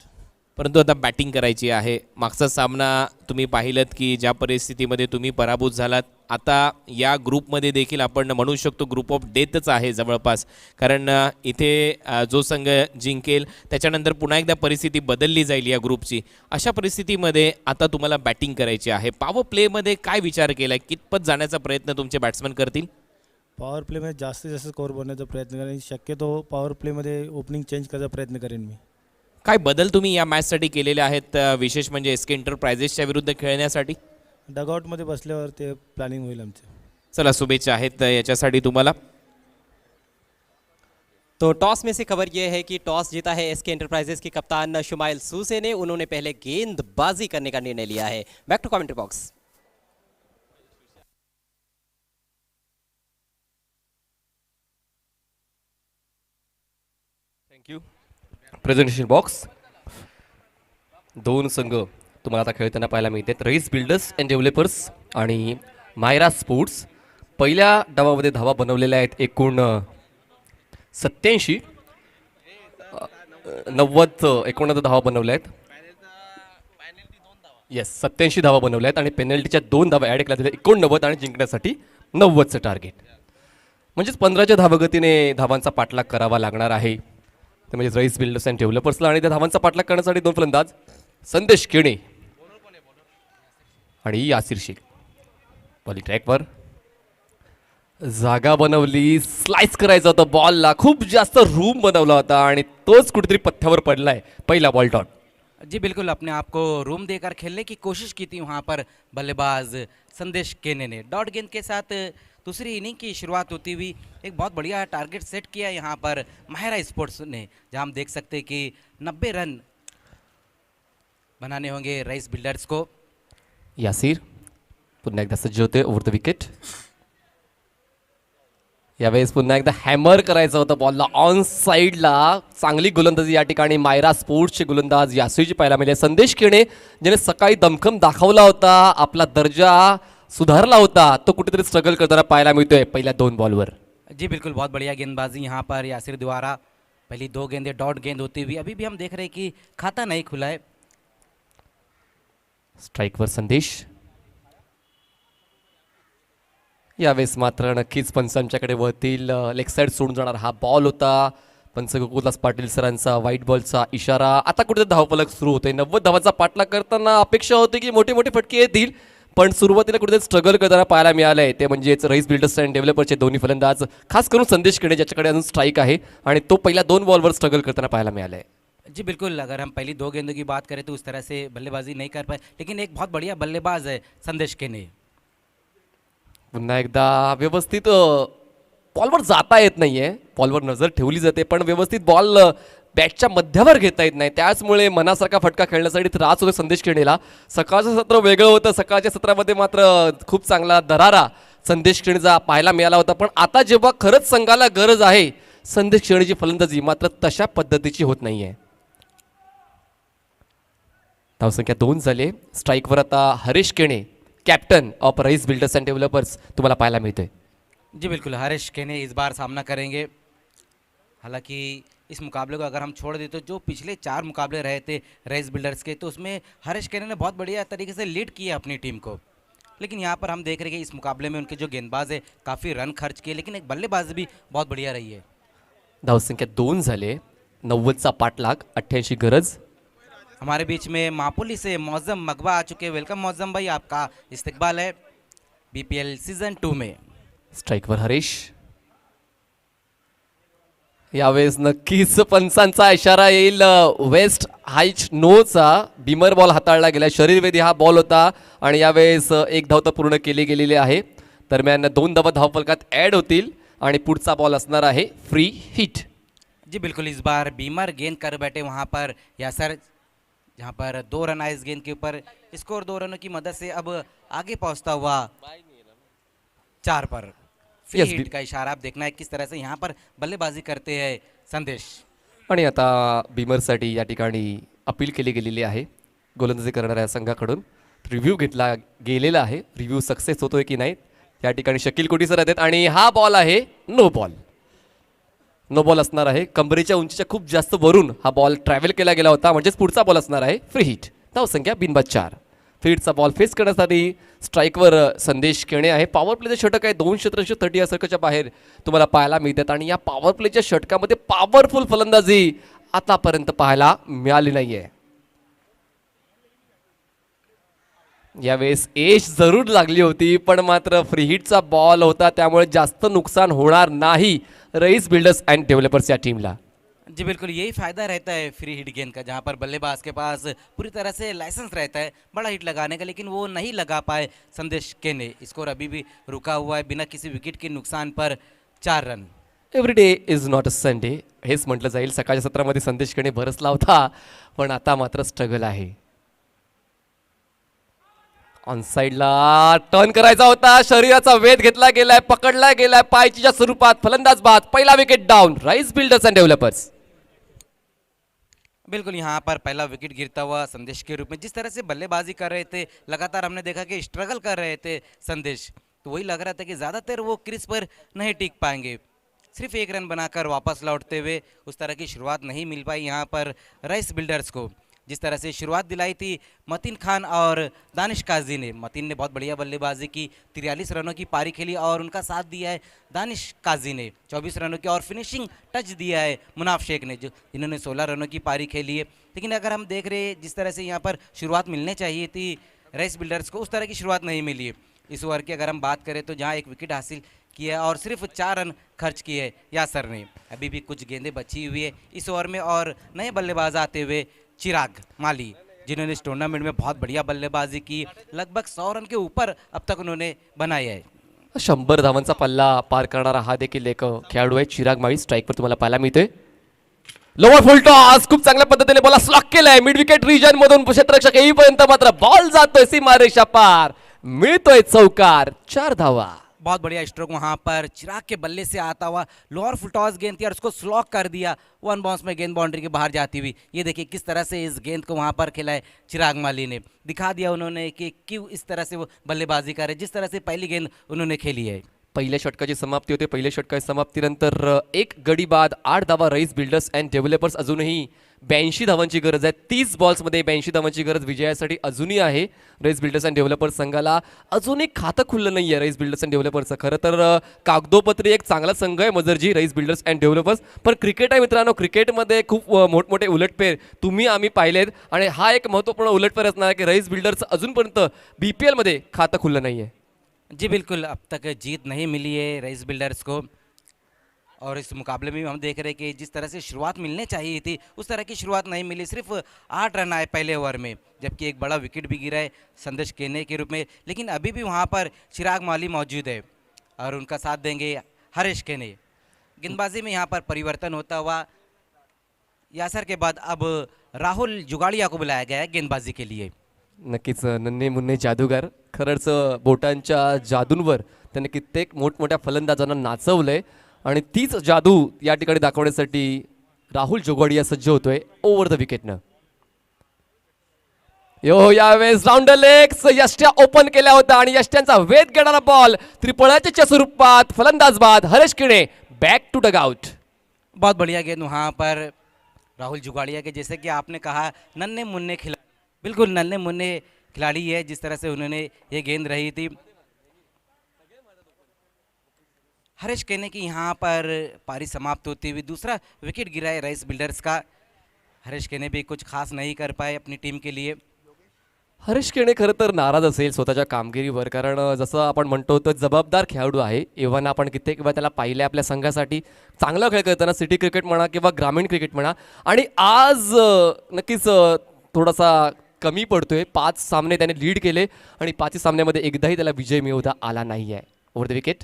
परंतु आता बॅटिंग करायची आहे. मागचा सामना तुम्ही पाहिलत की ज्या परिस्थितीमध्ये तुम्ही पराभूत झालात, आता या ग्रुपमध्ये देखील आपण म्हणू शकतो ग्रुप ऑफ डेथच आहे जवळपास, कारण इथे जो संघ जिंकेल त्याच्यानंतर पुन्हा एकदा परिस्थिती बदलली जाईल या ग्रुपची. अशा परिस्थितीमध्ये आता तुम्हाला बॅटिंग करायची आहे. पॉवर प्लेमध्ये काय विचार केला आहे, कितपत जाण्याचा प्रयत्न तुमचे बॅट्समन करतील? पॉवर प्लेमध्ये जास्तीत जास्त स्कोअर बनवण्याचा प्रयत्न करेन. शक्यतो पॉवर प्लेमध्ये ओपनिंग चेंज करायचा प्रयत्न करेन मी. काय बदल तुम्ही या मॅचसाठी केलेले आहेत, विशेष म्हणजे SK एंटरप्राइजेसच्या विरुद्ध खेळण्यासाठी? डगआउटमध्ये बसल्यावर ते प्लॅनिंग होईल आमचे. चला, शुभेच्छा आहेत याच्यासाठी तुम्हाला. तो टॉस में से खबर ये है कि टॉस जीता है SK एंटरप्राइजेस की कप्तान शुमाइल सूसे ने. उन्होंने पहले गेंदबाजी करने का निर्णय लिया है. Back to commentary box. Thank you. Presentation box. 2 संघ तुम्हाला आता खेळताना पाहायला मिळतात, रईस बिल्डर्स अँड डेव्हलपर्स आणि मायरा स्पोर्ट्स. पहिल्या डावामध्ये धावा बनवलेल्या आहेत एकूण 87, 89 धावा बनवल्या आहेत. येस, 87 धावा बनवल्या आहेत आणि पेनल्टीच्या 2 धावा ॲड केल्या, 89 आणि जिंकण्यासाठी 90चं टार्गेट. म्हणजेच 15च्या धावगतीने धावांचा पाठलाग करावा लागणार आहे. ते म्हणजे रईस बिल्डर्स अँड डेव्हलपर्सला. आणि त्या धावांचा पाठलाग करण्यासाठी 2 फलंदाज, संदेश केणे आणि यासिर शेख. बॉलिंग ट्रॅकवर जागा बनवली, स्लाइस करायचा होता बॉलला, खूप जास्त रूम बनवला होता आणि तोच कुठेतरी पथ्यावर पडलाय. पहिला बॉल डॉट. जी बिल्कुल, अपने आप को रूम देकर खेलने की कोशिश की थी वहाँ पर बल्लेबाज संदेश केने ने. डॉट गेंद के साथ दूसरी इनिंग की शुरुआत होती हुई एक बहुत बढ़िया टारगेट सेट किया यहाँ पर माहिरा स्पोर्ट्स ने, जहाँ हम देख सकते हैं कि 90 रन बनाने होंगे रईस बिल्डर्स को. यासिर पुन्हा एकदा सज्ज होते ओव्हर द विकेट. यावेळेस पुन्हा एकदा हॅमर करायचं होतं बॉलला ऑन साईडला. चांगली गोलंदाजी या ठिकाणी मायरा स्पोर्ट्सचे गोलंदाज यासिरची पाहायला मिळाले. संदेश केणे ज्याने सकाळी दमखम दाखवला होता, आपला दर्जा सुधारला होता, तो कुठेतरी स्ट्रगल करताना पाहायला मिळतोय पहिल्या 2 बॉलवर. जी बिल्कुल, बहुत बढ़िया गेंदबाजी यहाँ पर यासिर द्वारा. पहली 2 गेंदें डॉट गेंद होती हुई अभी भी हम देख रहे हैं कि खाता नहीं खुला है। स्ट्राईकवर संदेश. यावेळेस मात्र नक्कीच पंचांच्याकडे वळतील. लेग साईड सोडून जाणार हा बॉल होता. पंच गोकुलदास पाटील सरांचा व्हाईट बॉलचा इशारा. आता कुठे धावफलक सुरू होते. 90 धावांचा पाठलाग करताना अपेक्षा होती की मोठे मोठे फटके येतील, पण सुरुवातीला कुठेतरी स्ट्रगल करताना पाहायला मिळालंय. ते म्हणजेच रईस बिल्डर्स अँड डेव्हलपरचे दोन्ही फलंदाज, खास करून संदेश केणे ज्याच्याकडे अजून स्ट्राईक आहे आणि तो पहिल्या 2 बॉलवर स्ट्रगल करताना पाहायला मिळालंय. जी बिल्कुल, अगर हम पहली 2 गेंदों की बात करें तो उस तरह से बल्लेबाजी नहीं कर पाए, लेकिन एक बहुत बढ़िया बल्लेबाज है संदेश केने. पुन्हा एकदा व्यवस्थित बॉलवर जाता येत नाहीये. बॉलवर नजर ठेवली जाते पण व्यवस्थित बॉल बॅटच्या मध्यावर घेता येत नाही. त्याचमुळे मनासारखा फटका खेळण्यासाठी त्रास होतो संदेश केणेला. सकाळचं सत्र वेगळं होतं. सकाळच्या सत्रामध्ये मात्र खूप चांगला दरारा संदेश केणेचा पाहायला मिळाला होता. पण आता जेव्हा खरंच संघाला गरज आहे संदेश केणेची फलंदाजी मात्र तशा पद्धतीची होत नाहीये. धावसंख्या 2 झाले. स्ट्राईकवर आता Harish Kene, captain of Raees builders and developers तुम्हाला पाहायला मिळतोय. जी बिल्कुल, हरीश केने इस बार सामना करेंगे. हालांकि इस मुकाबले को अगर हम छोड़ दें तो जो पिछले 4 मुकाबले रहे थे रईस बिल्डर्स के, तो उसमें हरीश केने ने बहुत बढ़िया तरीके से लीड किया अपनी टीम को. लेकिन यहाँ पर हम देख रहे हैं कि इस मुकाबले में उनके जो गेंदबाज है काफ़ी रन खर्च किए, लेकिन एक बल्लेबाज भी बहुत बढ़िया रही है. धावसंख्या 2 झाले. 90चा पाठलाग, 88 गरज. हमारे बीच में मापुली से मौजम मगवा आ चुके हैं. वेलकम मौजम भाई, आपका इस्तकबाल है BPL सीजन 2 में. स्ट्राईकवर हरीश. यावेळेस नक्कीच पंचांचा इशारा येईल. वेस्ट हाईच नोचा बिमर बॉल हाताळला गेला. शरीरवेधी हा बॉल होता आणि यावेळेस 1 धाव तर पूर्ण केली गेलेली आहे. दरम्यान 2 धावा धावफलकात ॲड होतील आणि पुढचा बॉल असणार आहे फ्री हिट. जी बिल्कुल, इस बार बीमर गेंद कर बैठे वहाँ पर यासर, जहाँ पर 2 रन आए इस गेंद के ऊपर. स्कोर 2 रनों की मदद से अब आगे पहुँचता हुआ 4 पर. फ्री Yes, हिट का इशारा आप देखना है किस तरह से यहाँ पर बल्लेबाजी करते हैं संदेश. आणि आता बिमरसाठी या ठिकाणी अपील केली गेलेली आहे गोलंदाजी करणाऱ्या संघाकडून. रिव्ह्यू घेतला गेलेला आहे. रिव्ह्यू सक्सेस होतोय की नाही या ठिकाणी शकील कोटी सर आहेत आणि हा बॉल आहे नो बॉल. नो बॉल असणार आहे. कंबरेच्या उंचीच्या खूप जास्त वरून हा बॉल ट्रॅव्हल केला गेला होता, म्हणजेच पुढचा बॉल असणार आहे फ्री हिट. धावसंख्या बिनबाद 4. फ्री हिटचा बॉल फेस करण्यासाठी स्ट्राईकवर संदेश केणे आहे. पॉवर प्लेचं षटक आहे. 2 क्षेत्ररक्षक 30 या सर्कलच्या बाहेर तुम्हाला पाहायला मिळतात आणि या पॉवर प्लेच्या षटकामध्ये पॉवरफुल फलंदाजी आतापर्यंत पाहायला मिळाली नाहीये. यावेळेस एज जरूर लागली होती, पण मात्र फ्री हिटचा बॉल होता त्यामुळे जास्त नुकसान होणार नाही रईस बिल्डर्स अँड डेव्हलपर्स या टीमला. जी बिल्कुल, यही फ़ायदा रहता है फ्री हिट गेंद का, जहाँ पर बल्लेबाज के पास पूरी तरह से लाइसेंस रहता है बड़ा हिट लगाने का, लेकिन वो नहीं लगा पाए संदेश केने. स्कोर अभी भी रुका हुआ है बिना किसी विकेट के नुकसान पर 4 run. Every day is not a Sunday हेच म्हटलं जाईल. सकाळच्या सत्रामध्ये संदेश केणे भरसला होता, पण आता मात्र स्ट्रगल आहे. ऑन साईडला टर्न करायचा होता. शरीराचा वेध घेतला गेलाय, पकडला गेलाय पायचीच्या स्वरूपात. फलंदाज बाद. पहिला wicket down rice builders and developers. बिल्कुल, यहाँ पर पहला विकेट गिरता हुआ संदेश के रूप में. जिस तरह से बल्लेबाजी कर रहे थे लगातार हमने देखा कि स्ट्रगल कर रहे थे संदेश, तो वही लग रहा था कि ज़्यादातर वो क्रीज पर नहीं टिक पाएंगे. सिर्फ 1 रन बनाकर वापस लौटते हुए उस तरह की शुरुआत नहीं मिल पाई यहाँ पर रईस बिल्डर्स को. जिस तरह से शुरुआत दिलाई थी मतीन खान और दानिश काजी ने. मतीन ने बहुत बढ़िया बल्लेबाजी की, 43 रनों की पारी खेली और उनका साथ दिया है दानिश काजी ने 24 रनों की, और फिनिशिंग टच दिया है मुनाफ शेख ने जिन्होंने 16 रनों की पारी खेली है. लेकिन अगर हम देख रहे हैं जिस तरह से यहाँ पर शुरुआत मिलने चाहिए थी रईस बिल्डर्स को, उस तरह की शुरुआत नहीं मिली है. इस ओवर की अगर हम बात करें तो जहाँ 1 विकेट हासिल किया और सिर्फ 4 रन खर्च किए है यासर ने. अभी भी कुछ गेंदें बची हुई है इस ओवर में, और नए बल्लेबाज आते हुए चिराग माली, जिन्होंने इस टूर्नामेंट में बहुत बढ़िया बल्लेबाजी की. लगभग 100 रन के ऊपर अब तक उन्होंने बनाया है. 100 धावांचा पल्ला पार करणारा हा देखील एक खेळाडू आहे चिराग माळी. स्ट्राईकवर तुम्हाला पाहायला मिळतोय. लोअर फुल टॉस खूप चांगल्या पद्धतीने बॉल स्लॉक केलाय. मिड विकेट रिजन मधून क्षेत्ररक्षक येईपर्यंत मात्र बॉल जातोय सीमारेषा पार. मिळतोय चौकार. 4 धावा. बहुत बढ़िया स्ट्रोक वहां पर चिराग के बल्ले से आता हुआ. लोअर फुल टॉस गेंद थी और उसको स्लॉक कर दिया. 1 बाउंस में गेंद बाउंड्री के बाहर जाती हुई. ये देखिए किस तरह से इस गेंद को वहां पर खेला है चिराग माली ने. दिखा दिया उन्होंने कि क्यों इस तरह से वो बल्लेबाजी कर रहे, जिस तरह से पहली गेंद उन्होंने खेली है. पहिल्या षटकाची समाप्ती होते. पहिल्या षटकाची समाप्तीनंतर एक गडी बाद 8 धावा रईस बिल्डर्स अँड डेव्हलपर्स. अजूनही 82 धावांची गरज आहे. 30 बॉल्समध्ये 82 धावांची गरज विजयासाठी अजूनही आहे रईस बिल्डर्स अँड डेव्हलपर्स संघाला. अजून एक खातं खुललं नाही आहे रईस बिल्डर्स अँड डेव्हलपर्सचं. खरं तर कागदोपत्री एक चांगला संघ आहे मजरजी रईस बिल्डर्स अँड डेव्हलपर्स. पण क्रिकेट आहे मित्रांनो, क्रिकेटमध्ये खूप मोठमोठे उलटफेर तुम्ही आम्ही पाहिलेत आणि हा एक महत्त्वपूर्ण उलटफेर असणार आहे की रईस बिल्डर्सचं अजूनपर्यंत BPL मध्ये खातं खुललं नाही आहे. जी बिल्कुल, अब तक जीत नहीं मिली है रईस बिल्डर्स को और इस मुकाबले में भी हम देख रहे हैं कि जिस तरह से शुरुआत मिलने चाहिए थी उस तरह की शुरुआत नहीं मिली. सिर्फ 8 रन आए पहले ओवर में, जबकि एक बड़ा विकेट भी गिरा है संदेश केने के रूप में. लेकिन अभी भी वहाँ पर चिराग माली मौजूद है और उनका साथ देंगे हरीश केने. गेंदबाजी में यहाँ पर परिवर्तन होता हुआ यासर के बाद अब राहुल जुगाड़िया को बुलाया गया है गेंदबाजी के लिए. नक्कीच नन्हे मुन्ने जादूगार. खरंच बोटांच्या जादूंवर त्याने कित्येक मोठमोठ्या फलंदाजांना नाचवलंय आणि तीच जादू या ठिकाणी दाखवण्यासाठी राहुल जोगवाडिया सज्ज होतोय ओव्हर द विकेटनं. यावेळेस राऊंड लेग्स यष्ट्या ओपन केल्या होत्या आणि यष्ट्यांचा वेध घेणारा बॉल त्रिपळाच्या स्वरूपात फलंदाज बाद Harish Kine back to dugout. बहुत बढ़िया गेंद वहाँ पर राहुल जुगाड़िया के, जैसे कि आपने कहा नन्हे मुन्ने खिला, बिल्कुल नन्हे मुन्ने खिलाड़ी है. जिस तरह से उन्होंने ये गेंद रही थी हरीश केने की, यहाँ पर पारी समाप्त होती हुई दूसरा विकेट गिरा है रईस बिल्डर्स का. हरीश केने भी कुछ खास नहीं कर पाए अपनी टीम के लिए. हरीश केणे खरं तर नाराज असेल स्वतःच्या कामगिरीवर, कारण जसं आपण म्हणतो तो जबाबदार खेळाडू आहे. इव्हन आपण कित्येक वेळा त्याला पाहिलं आपल्या संघासाठी चांगला खेळ करताना, सिटी क्रिकेट म्हणा किंवा ग्रामीण क्रिकेट म्हणा. आणि आज नक्कीच थोडासा कमी पडतोय. 5 सामने त्याने लीड केले आणि 5 सामन्यामध्ये एकदाही त्याला विजय मिळवता आला नाही आहे. ओव्हर द विकेट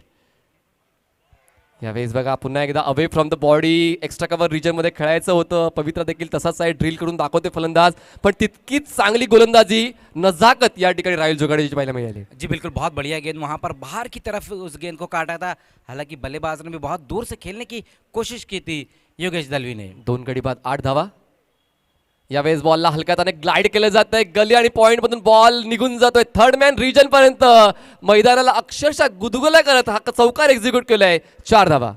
यावेळेस बघा पुन्हा एकदा away from the body extra cover रिजनमध्ये खेळायचं होतं. पवित्रा देखील तसाच आहे, ड्रिल करून दाखवते फलंदाज, पण तितकीच चांगली गोलंदाजी नजाकत या ठिकाणी राहुल जोगाड़िया पाहायला मिळाली. जी बिल्कुल, बहुत बढ़िया गेंद वहाँ पर बाहर की तरफ उस गेंद को काटा था. हालांकि बल्लेबाज ने भी बहुत दूर से खेलने की कोशिश की थी योगेश दलवी ने. 2 गडी बाद 8 धावा. यावेळेस बॉलला हलक्यात ग्लाइड केलं जात आहे. गली आणि पॉइंट मधून बॉल निघून जातोय थर्ड मॅन रिजन पर्यंत. मैदानाला अक्षरशः गुदगुल्या करत हा चौकार एक्झिक्यूट केलाय. 4 धावा.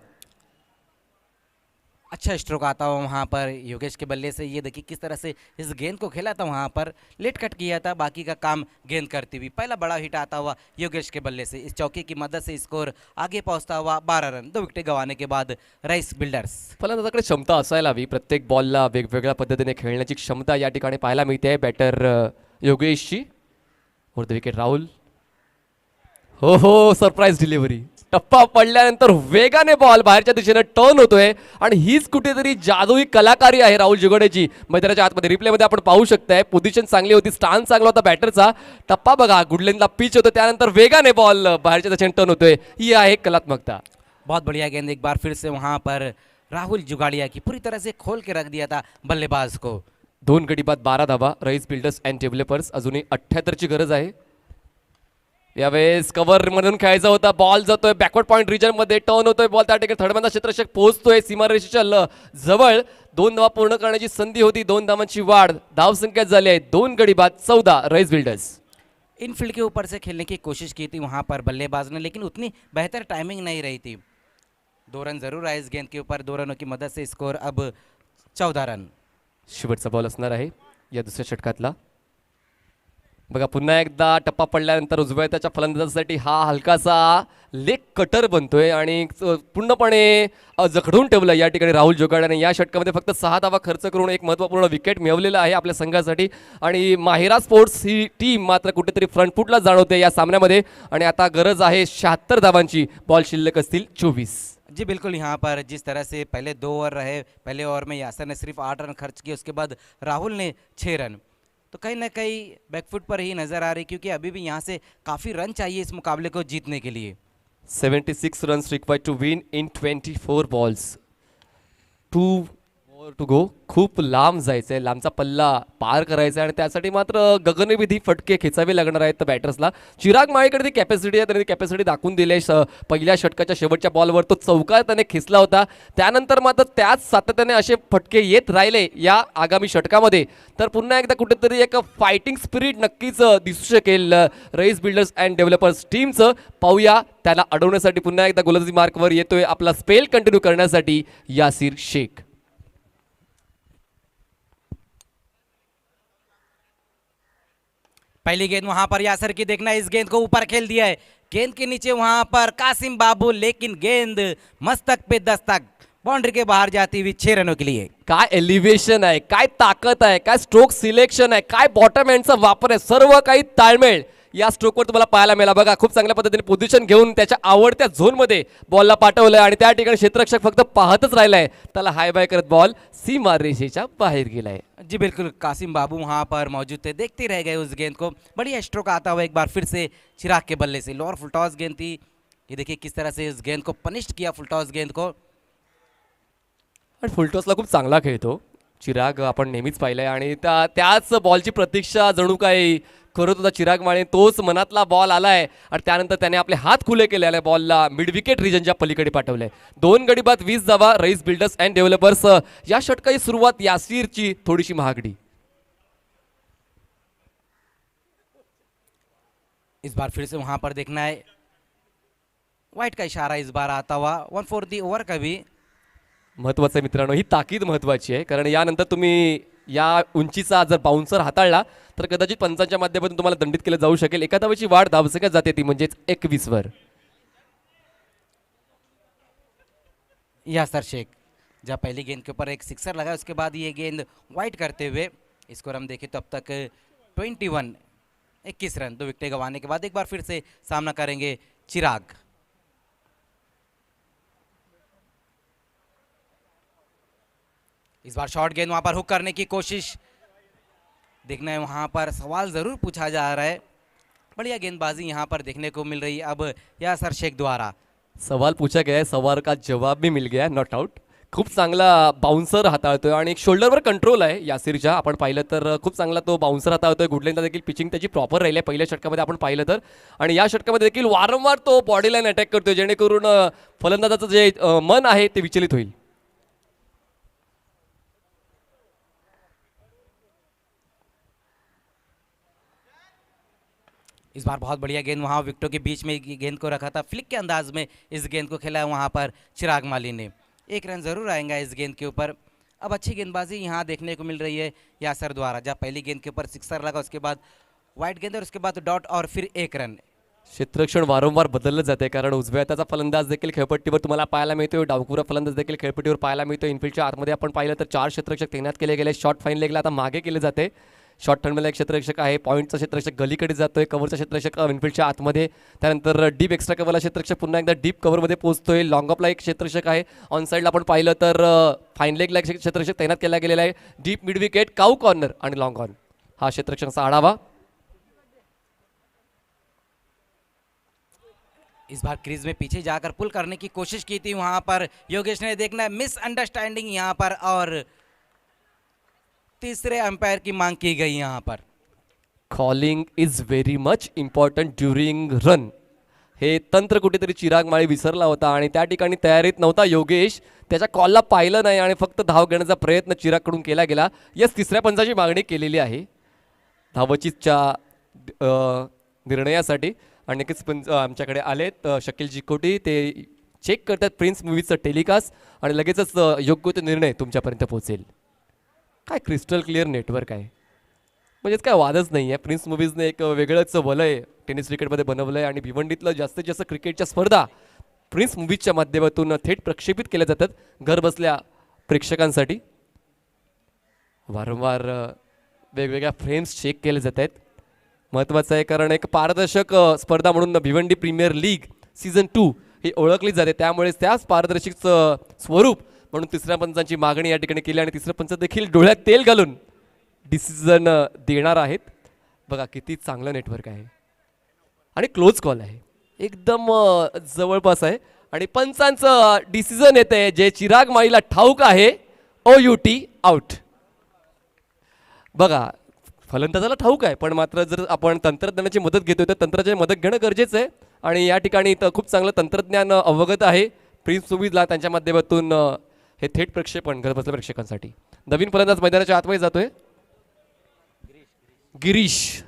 अच्छा स्ट्रोक आता हुआ वहाँ पर योगेश के बल्ले से. ये देखिए किस तरह से इस गेंद को खेला था, वहाँ पर लेट कट किया था, बाकी का काम गेंद करती हुई. पहला बड़ा हिट आता हुआ योगेश के बल्ले से. इस चौके की मदद से स्कोर आगे पहुँचता हुआ 12 रन. 2 विकेटें गंवाने के बाद रईस बिल्डर्स. फलंदाजाकडे क्षमता असायला हवी. प्रत्येक बॉलला वेगवेगळ्या पद्धतीने खेळण्याची क्षमता या ठिकाणी पाहायला मिळते बॅटर योगेशची. Over the wicket Rahul. हो सरप्राईज डिलिव्हरी. टप्पा पडल्यानंतर वेगाने बॉल बाहेरच्या दिशेने टर्न होतोय आणि हीच कुठेतरी जादुई कलाकारी आहे राहुल जोगवाडियाची. मैदानाच्या आतमध्ये रिप्लेमध्ये आपण पाहू शकताय. पोझिशन चांगली होती, स्टान्स चांगला होता बॅटरचा. टप्पा बघा, गुडलेनला पिच होतं, त्यानंतर वेगाने बॉल बाहेरच्या दिशेने टर्न होतोय. ही आहे कलात्मकता. बहुत बढ़िया गेंद एक बार फिर से वहाँ पर राहुल जुगाड़िया की, पूरी तरह से खोल के रख दिया था बल्लेबाज को. 2 गडी बाद 12 धावा रईस बिल्डर्स अँड डेव्हलपर्स. अजूनही 78ची गरज आहे. यावेळेस कव्हर म्हणून खेळायचा होता. बॉल जातोय बॅकवर्ड पॉईंट रिजन मध्ये, टर्न होतोय बॉल, त्या ठिकाणी थर्डमॅनचा क्षेत्ररक्षक पोहोचतोय सीमारेषेच्या जवळ. 2 धावा पूर्ण करण्याची संधी होती. 2 धावांची वाढ. धावसंख्या झाली आहे 2 गडी बाद 14 रईस बिल्डर्स. इनफील्ड के ऊपर से खेलने की कोशिश की थी वहाँ पर बल्लेबाज ने, लेकिन उतनी बेहतर टाइमिंग नहीं रही थी. 2 रन जरूर आए इस गेंद के ऊपर. 2 रनों की मदद से स्कोर अब 14 रन. शेवटचा बॉल असणार आहे या दुसऱ्या षटकातला. बघा पुन्हा एकदा टप्पा पडल्यानंतर उजव्या त्याच्या फलंदाजासाठी हा हलकासा लेग कटर बनतोय आणि पूर्णपणे जखडून ठेवलं या ठिकाणी राहुल जोगाड़ियाने. या षटकामध्ये फक्त 6 धावा खर्च करून एक महत्त्वपूर्ण विकेट मिळवलेला आहे आपल्या संघासाठी. आणि माहिरा स्पोर्ट्स ही टीम मात्र कुठेतरी फ्रंटफुटला जाणवते या सामन्यामध्ये आणि आता गरज आहे 76 धावांची. बॉल शिल्लक असतील 24. जी बिल्कुल, यहाँ पर जिस तरह से पहले 2 ओवर रहे, पहले ओवर में यासर ने सिर्फ 8 रन खर्च किए, उसके बाद राहुल ने 6 रन. तो कहीं ना कहीं बैकफुट पर ही नज़र आ रही, क्योंकि अभी भी यहाँ से काफ़ी रन चाहिए इस मुकाबले को जीतने के लिए. 76 runs required to win in 24 balls. 2 more to go. खूप लांब जायचं आहे, लांबचा पल्ला पार करायचा आहे आणि त्यासाठी मात्र गगनविधी फटके खेचावे लागणार आहेत बॅटर्सला. चिराग माळीकडे ती कॅपॅसिटी आहे, त्याने ती कॅपॅसिटी दाखवून दिली आहे. पहिल्या षटकाच्या शेवटच्या बॉलवर तो चौकार त्याने खेचला होता. त्यानंतर मात्र त्याच सातत्याने असे फटके येत राहिले या आगामी षटकामध्ये तर पुन्हा एकदा कुठेतरी एक फायटिंग स्पिरिट नक्कीच दिसू शकेल रईस बिल्डर्स अँड डेव्हलपर्स टीमचं. पाहूया त्याला अडवण्यासाठी पुन्हा एकदा गोलंदाजी मार्कवर येतोय आपला स्पेल कंटिन्यू करण्यासाठी यासिर शेख. पहली गेंद वहां पर यासर की देखना, इस गेंद को ऊपर खेल दिया है, गेंद के नीचे वहां पर कासिम बाबू, लेकिन गेंद मस्तक पे दस्तक, बाउंड्री के बाहर जाती हुई 6 रनों के लिए. काय एलिव्हेशन आहे, काय ताकद आहे, काय स्ट्रोक सिलेक्शन आहे, काय बॉटम एंडचा वापर आहे, सर्व काही ताळमेळ या स्ट्रोकवर तुम्हाला पाहायला मिळाला. बघा खूप चांगल्या पद्धतीने पोझिशन घेऊन त्याच्या आवडत्या झोनमध्ये बॉलला पाठवलंय आणि त्या ठिकाणी क्षेत्ररक्षक फक्त पाहतच राहिलाय. त्याला हाय बाय करत बॉल सीमा रेषेच्या बाहेर गेलाय. जी बिल्कुल, कासिम बाबू वहां पर मौजूद थे, देखते रह गए उस गेंद को. बढ़िया स्ट्रोक आता हुआ एक बार फिर से चिराग के बल्ले से. लोअर फुल टॉस गेंद थी, ये देखिए किस तरह से इस गेंद को पनिश किया, फुल टॉस गेंद को. आणि फुलटॉसला खूप चांगला खेळतो चिराग, आपण नेहमीच पाहिलंय आणि त्याच बॉलची प्रतीक्षा जणू काही करत होता चिराग माळे. तोच मनातला बॉल आलाय आणि त्यानंतर त्याने आपले हात खुले केले, बॉलला मिड विकेट रिजनच्या पलीकडे पाठवलंय. 2 गडी बाद 20 धावा रईस बिल्डर्स अँड डेव्हलपर्स. या षटकाची सुरुवात यासिरची थोडीशी महागडी. इस बार फिर से वहां पर देखना है, वाइट का इशारा इस बार आता हुआ 1 for the ओवर का भी. महत्वाचं आहे मित्रांनो, ही ताकीद महत्वाची आहे कारण यानंतर तुम्ही या उंचीचा जर बाउन्सर हाताळला तर कदाचित पंचांच्या माध्यमातून तुम्हाला दंडित केलं जाऊ शकेल. एका धावेची वाढ धावसंख्या जाते ती म्हणजेच 21 वर. यासर शेख जब पहली गेंद के ऊपर एक सिक्सर लगा, उसके बाद ये गेंद वाइट करते हुए स्कोर हम देखें तो अब तक 21 रन, 2 विकेटें गंवाने के बाद एक बार फिर से सामना करेंगे चिराग. इस बार शॉर्ट गेंद वहां पर हुक करने की कोशिश, देखना है वहां पर सवाल जरूर पूछा जा रहा है. बढ़िया गेंदबाजी यहां पर देखने को मिल रही है अब यासर शेख द्वारा. सवाल पूछा गया है, सवाल का जवाब भी मिल गया है, नॉट आउट. खूप चांगला बाउन्सर हाताळतोय आणि एक शोल्डरवर कंट्रोल आहे यासिरच्या. आपण पाहिलं तर खूप चांगला तो बाउन्सर हाताळतोय. गुडलाईनला देखील पिचिंग त्याची प्रॉपर राहिली आहे पहिल्या षटकामध्ये आपण पाहिलं तर. आणि या षटकामध्ये देखील वारंवार तो बॉडी लाईन अटॅक करतोय जेणेकरून फलंदाजाचं जे मन आहे ते विचलित होईल. इस बार बहुत बढ़िया गेंद वहाँ विकेटों के बीच में गेंद को रखा था, फ्लिक के अंदाज में इस गेंद को खेला है वहाँ पर चिराग माली ने. 1 रन जरूर आएगा इस गेंद के ऊपर. अब अच्छी गेंदबाजी यहाँ देखने को मिल रही है यासर द्वारा. जब पहली गेंद के ऊपर सिक्सर लगा, उसके बाद वाइट गेंद और उसके बाद डॉट और फिर 1 रन. क्षेत्ररक्षण वारंवार बदललं जाते कारण उजव्या हाताचा फलंदाज देखील खेळपट्टीवर तुम्हाला पाहायला मिळतोय, डावकुरा फलंदाज देखील खेळपट्टीवर पाहायला मिळतोय. इनफिल्डच्या आतमध्ये आपण पाहिलं तर 4 क्षेत्ररक्षक तैनात केले गेले. शॉर्ट फाईन लेगला आता मागे केले जाते. शॉर्ट टर्नमध्ये एक क्षेत्ररक्षक आहे, पॉईंटचा क्षेत्ररक्षक गलीकडे जातोय, कव्हरचा क्षेत्ररक्षक इनफिल्डच्या आतमध्ये, त्यानंतर डीप एक्स्ट्रा कव्हरला क्षेत्ररक्षक पुन्हा एकदा डीप कव्हरमध्ये पोहोचतोय. लॉंग ऑफला एक क्षेत्ररक्षक आहे. ऑन साईडला आपण पाहिलं तर फाईन लेगला एक क्षेत्ररक्षक तैनात केला गेलेला आहे. डीप मिड विकेट, काऊ कॉर्नर आणि लॉंग ऑन हा क्षेत्ररक्षकांचा आढावा. इस बार क्रीज में पीछे जाकर पुल करने की कोशिश की थी वहां पर योगेश ने. देखना है मिसअंडरस्टैंडिंग यहां पर और तीसरे अंपायर की मांग की गई यहां पर. Calling is very much important during run. हे तंत्र कुठेतरी चिराग माळी विसरला होता आणि त्या ठिकाणी तयारीत नव्हता योगेश. त्याच्या कॉलला पाहिलं नाही आणि फक्त धाव घेण्याचा प्रयत्न चिरागकडून केला गेला. यस, तिसऱ्या पंचाची मागणी केलेली आहे धावचीच्या निर्णयासाठी आणि नक्कीच पंच आमच्याकडे आलेत. शकील जिकोटी ते चेक करतात प्रिन्स मूवीजचं टेलिकास्ट आणि लगेचच योग्य तो निर्णय तुमच्यापर्यंत पोहोचेल. काय क्रिस्टल क्लिअर नेटवर्क आहे, म्हणजेच काय वादच नाही आहे. प्रिन्स मूवीजने एक वेगळंच वलय टेनिस क्रिकेटमध्ये बनवलं आहे आणि भिवंडीतलं जास्तीत जास्त क्रिकेटच्या स्पर्धा प्रिन्स मूवीजच्या माध्यमातून थेट प्रक्षेपित केल्या जातात घर बसल्या प्रेक्षकांसाठी. वारंवार वेगवेगळ्या फ्रेम्स चेक केले जात आहेत. महत्त्वाचं आहे कारण एक पारदर्शक स्पर्धा म्हणून भिवंडी प्रीमियर लीग सीझन 2 ही ओळखली जाते. त्यामुळेच त्याच पारदर्शक स्वरूप म्हणून तिसऱ्या पंचांची मागणी या ठिकाणी केली आणि तिसरं पंच देखील डोळ्यात तेल घालून डिसिजन देणार आहेत. बघा किती चांगलं नेटवर्क आहे आणि क्लोज कॉल आहे, एकदम जवळपास आहे आणि पंचांचं डिसिजन येते जे चिराग माळीला ठाऊक आहे. OUT out. बघा फलंदाजाला ठाऊक आहे, पण मात्र जर आपण तंत्रज्ञानाची मदत घेतोय तर तंत्रज्ञानाची मदत घेणं गरजेचं आहे. आणि या ठिकाणी तर खूप चांगलं तंत्रज्ञान अवगत आहे प्रिन्स सुविधला, त्यांच्या माध्यमातून हे थेट प्रक्षेपण घर बसल्या प्रेक्षकांसाठी. नवीन फलंदाज मैदानाच्या आतमध्ये जातोय गिरीश.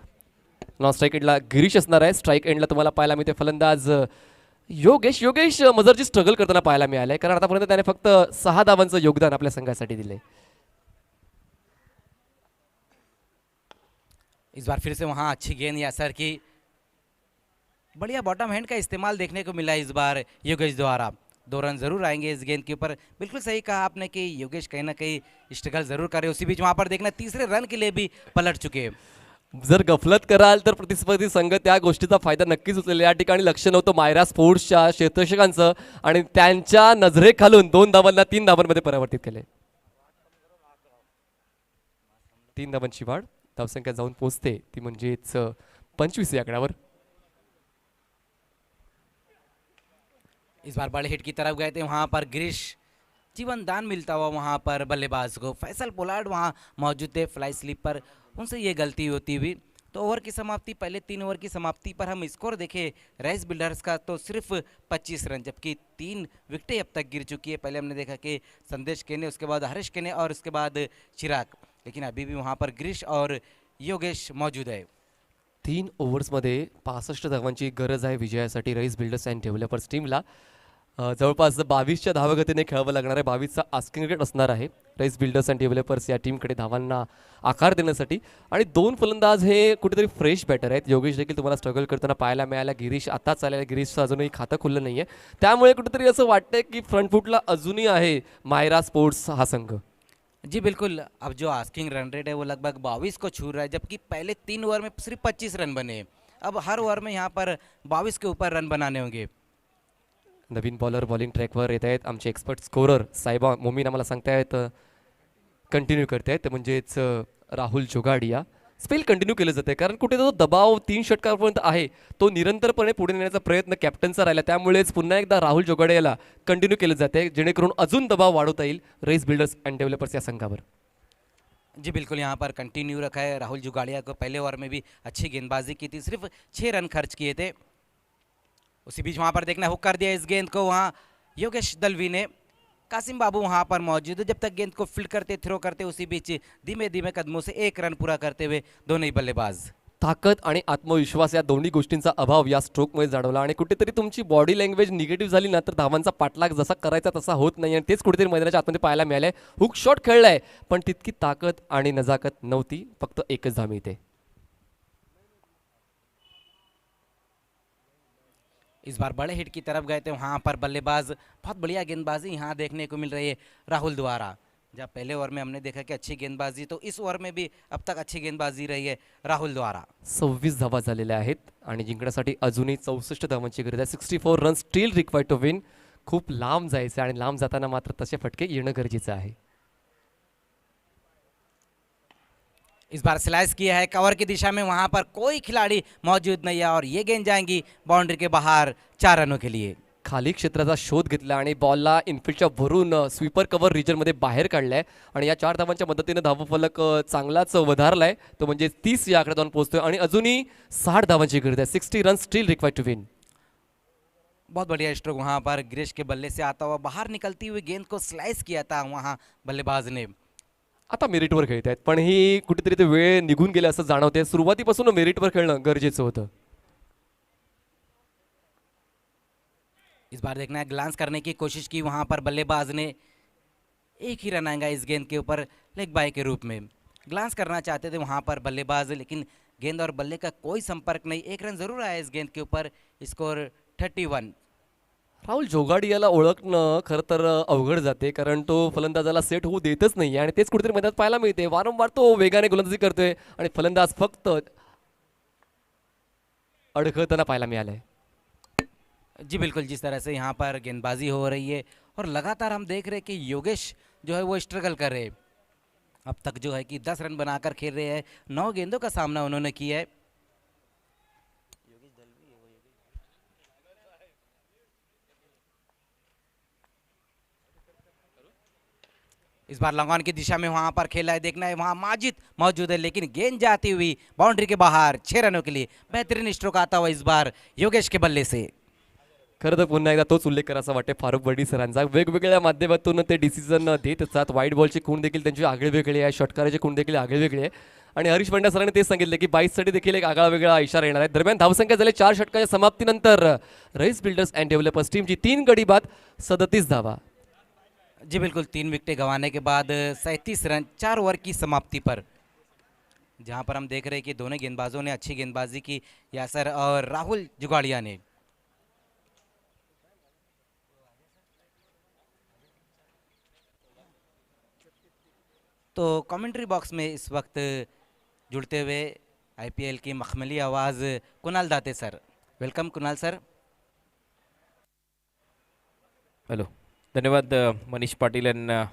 नॉन स्ट्राईक एंडला गिरीश असणार आहे. स्ट्राईक एंडला तुम्हाला पाहायला मिळते फलंदाज योगेश मजरजी स्ट्रगल करताना पाहायला मिळालंय, कारण आतापर्यंत त्याने फक्त 6 धावांचं योगदान आपल्या संघासाठी दिले. इस बार फिर से वहाँ अच्छी गेंद या सर की बढ़िया बॉटम हैंड का इस्तेमाल देखने को मिला इस बार योगेश द्वारा. 2 रन जरूर आएंगे इस गेंद के ऊपर. बिल्कुल सही कहा आपने कि योगेश कहीं ना कहीं स्ट्रगल जरूर करे. उसी बीच वहाँ पर देखना तीसरे रन के लिए भी पलट चुके. जर गफलत कराल तर प्रतिस्पर्धी संघ त्या गोष्टीचा फायदा नक्कीच उचलेल. या ठिकाणी लक्ष नव्हतं मायरा स्पोर्ट्सच्या क्षेत्ररक्षकांचं आणि त्यांच्या नजरेखालून 2 धावांना 3 धावांमध्ये परावर्तित केले. 3 धावांची वाढ धावसंख्या जाऊन पोहोचते ती म्हणजेच 25 या आकड्यावर. इस बार बड़े हिट की तरफ गए थे वहाँ पर गिरीश. जीवन दान मिलता हुआ वहाँ पर बल्लेबाज को. फैसल पोलार्ड वहाँ मौजूद थे फ्लाई स्लिप पर, उनसे ये गलती होती हुई. तो ओवर की समाप्ति, पहले 3 ओवर की समाप्ति पर हम स्कोर देखें राइस बिल्डर्स का तो सिर्फ 25 रन, जबकि 3 विकेटें अब तक गिर चुकी है. पहले हमने देखा कि संदेश केने, उसके बाद हरीश केने और उसके बाद चिराग, लेकिन अभी भी वहाँ पर गिरीश और योगेश मौजूद है. 3 ओव्हर्समध्ये 65 धावांची गरज आहे विजयासाठी राईस बिल्डर्स अँड डेव्हलपर्स टीमला. जवळपास 22च्या धावगतीने खेळावं लागणार आहे. 22चा आस्किंग रेट असणार आहे राईस बिल्डर्स अँड डेव्हलपर्स या टीमकडे धावांना आकार देण्यासाठी. आणि 2 फलंदाज हे कुठेतरी फ्रेश बॅटर आहेत. योगेश देखील तुम्हाला स्ट्रगल करताना पाहायला मिळाला. गिरीश आताच आलेला, गिरीशचं अजूनही खातं खुललं नाही आहे. त्यामुळे कुठेतरी असं वाटतंय की फ्रंट फुटला अजूनही आहे मायरा स्पोर्ट्स हा संघ. जी बिल्कुल. अब जो आस्किंग रन रेट है वो लगभग 22 को छू रहा है, जबकि पहले 3 ओवर में सिर्फ 25 रन बने. अब हर ओवर में यहाँ पर 22 के ऊपर रन बनाने होंगे. नवीन बॉलर बॉलिंग ट्रॅकवर येत आहेत. आमचे एक्सपर्ट स्कोरर साहेबा मोमीन आम्हाला सांगतायत कंटिन्यू करतायत, म्हणजेच राहुल जोगाडिया. स्पेल कंटिन्यू केलं जाते कारण कुठे तो दबाव 3 षटकापर्यंत आहे तो निरंतरपणे पुढे नेण्याचा प्रयत्न कॅप्टनचा राहिला. त्यामुळेच पुन्हा एकदा राहुल जोगाडियाला कंटिन्यू केलं जाते जेणेकरून अजून दबाव वाढवता येईल राईस बिल्डर्स अँड डेव्हलपर्स या संघावर. जी बिल्कुल, यहाँ पर कंटिन्यू रखा है. राहुल जुगाड़िया को पहले ओवर में भी अच्छी गेंदबाजी की थी, सिर्फ 6 रन खर्च किए थे. उसी बीच वहाँ पर देखना हुक कर दिया इस गेंद को वहाँ योगेश दलवी ने. कासिम बाबू वहाँ पर मौजूद है. जब तक गेंद को फील्ड करते, थ्रो करते, उसी बीच धीमे धीमे कदमों से 1 रन पूरा करते हुए दोनों ही बल्लेबाज. ताकद आणि आत्मविश्वास या दोन्ही गोष्टींचा अभाव या स्ट्रोकमध्ये जाणवला आणि कुठेतरी तुमची बॉडी लँग्वेज निगेटिव्ह झाली ना तर धावांचा पाठलाग जसा करायचा तसा होत नाही. आणि तेच कुठेतरी मैदानाच्या आतमध्ये पाहायला मिळालंय. हुक शॉट खेळलाय पण तितकी ताकद आणि नजाकत नव्हती. फक्त 1च धाव मिळते. इस बार बड़े हिट की तरफ गए थे वहाँ पर बल्लेबाज. बहुत बढ़िया गेंदबाजी यहाँ देखने को मिल रही है राहुल द्वारा. जब पहले ओवर में हमने देखा कि अच्छी गेंदबाजी, तो इस ओवर में भी अब तक अच्छी गेंदबाजी रही है राहुल द्वारा. 26 धावा झालेल्या आहेत आणि जिंकण्यासाठी अजूनही 64 धावांची गरज आहे. 64 run still required to win. खूप लांब जायचं आणि लांब जाताना मात्र तसे फटके येणं गरजेचं आहे. इस बार स्लाइस किया है कवर की दिशा में, वहां पर कोई खिलाड़ी मौजूद नहीं है और ये गेंद जाएंगी बाउंड्री के बाहर 4 रनों के लिए. खाली क्षेत्राचा शोध घेतला आणि बॉलला इनफिल्डच्या भरून स्वीपर कव्हर रिजनमध्ये बाहेर काढलाय आणि या 4 धावांच्या मदतीने धावफलक चांगलाच वधारलाय. तो म्हणजे 30 या आकड्यात जाऊन पोहोचतोय आणि अजूनही 60 धावांची गरज आहे. 60 run still required to win. बहुत बढ़िया स्ट्रोक वहां पर गिरीश के बल्ले से आता हुआ बाहर निकलती हुई गेंद को स्लाइस किया था वहां बल्लेबाज ने. आता मेरिटवर खेळत आहेत पण ही कुठेतरी ते वेळ निघून गेला असं जाणवते. सुरुवातीपासून मेरिटवर खेळणं गरजेचं होतं. इस बार देखना है ग्लांस करने की कोशिश की वहां पर बल्लेबाज ने. 1 ही रन आएगा इस गेंद के ऊपर लेग बाय के रूप में. ग्लांस करना चाहते थे वहां पर बल्लेबाज, लेकिन गेंद और बल्ले का कोई संपर्क नहीं. 1 रन जरूर आया इस गेंद के ऊपर. स्कोर 31. राहुल जोगाडियाला ओळखणं खरं तर अवघड जाते कारण तो फलंदाजाला सेट होऊ देतच नाही आणि तेच कुठेतरी मैदानात पाहायला मिळते. वारंवार तो वेगाने गोलंदाजी करतोय आणि फलंदाज फक्त अडखळताना पाहायला मिळालंय. जी बिल्कुल, जिस तरह से यहाँ पर गेंदबाजी हो रही है और लगातार हम देख रहे हैं कि योगेश जो है वो स्ट्रगल कर रहे हैं. अब तक जो है कि 10 रन बनाकर खेल रहे हैं. 9 गेंदों का सामना उन्होंने किया है. इस बार लॉन्ग ऑन की दिशा में वहां पर खेला है, देखना है वहां माजिद मौजूद है, लेकिन गेंद जाती हुई बाउंड्री के बाहर 6 रनों के लिए बेहतरीन स्ट्रोक आता हुआ इस बार योगेश के बल्ले से। खरं तर पुन्हा एकदा तोच उल्लेख करायचा वाटते फारुख बर्डी सरांचा. वेगवेगळ्या माध्यमातून ते डिसिजन देत असतात. वाईट बॉलची खूण देखील त्यांची आगळे वेगळे आहे, षटकाराची खूण देखील आगळे वेगळे आहे. आणि हरीश पंड्या सरांनी तेच सांगितलं की 22साठी देखील एक आगळा वेगळा इशारा येणार आहे. दरम्यान धावसंख्या झाली 4 षटकाच्या समाप्तीनंतर रईस बिल्डर्स अँड डेव्हलपर्स टीमची 3 गडी बाद 37 धावा. जी बिल्कुल, 3 विकेटें गंवाने के बाद 37 रन 4 ओवर की समाप्ति पर, जहां पर हम देख रहे हैं कि दोनों गेंदबाजों ने अच्छी गेंदबाजी की, यासर और राहुल जुगाड़िया ने. तो कमेंट्री बॉक्स में इस वक्त जुड़ते हुए आईपीएल की मखमली आवाज़ कुणाल दाते sir. Welcome Kunal sir. Hello, धन्यवाद मनीष पाटील यांना.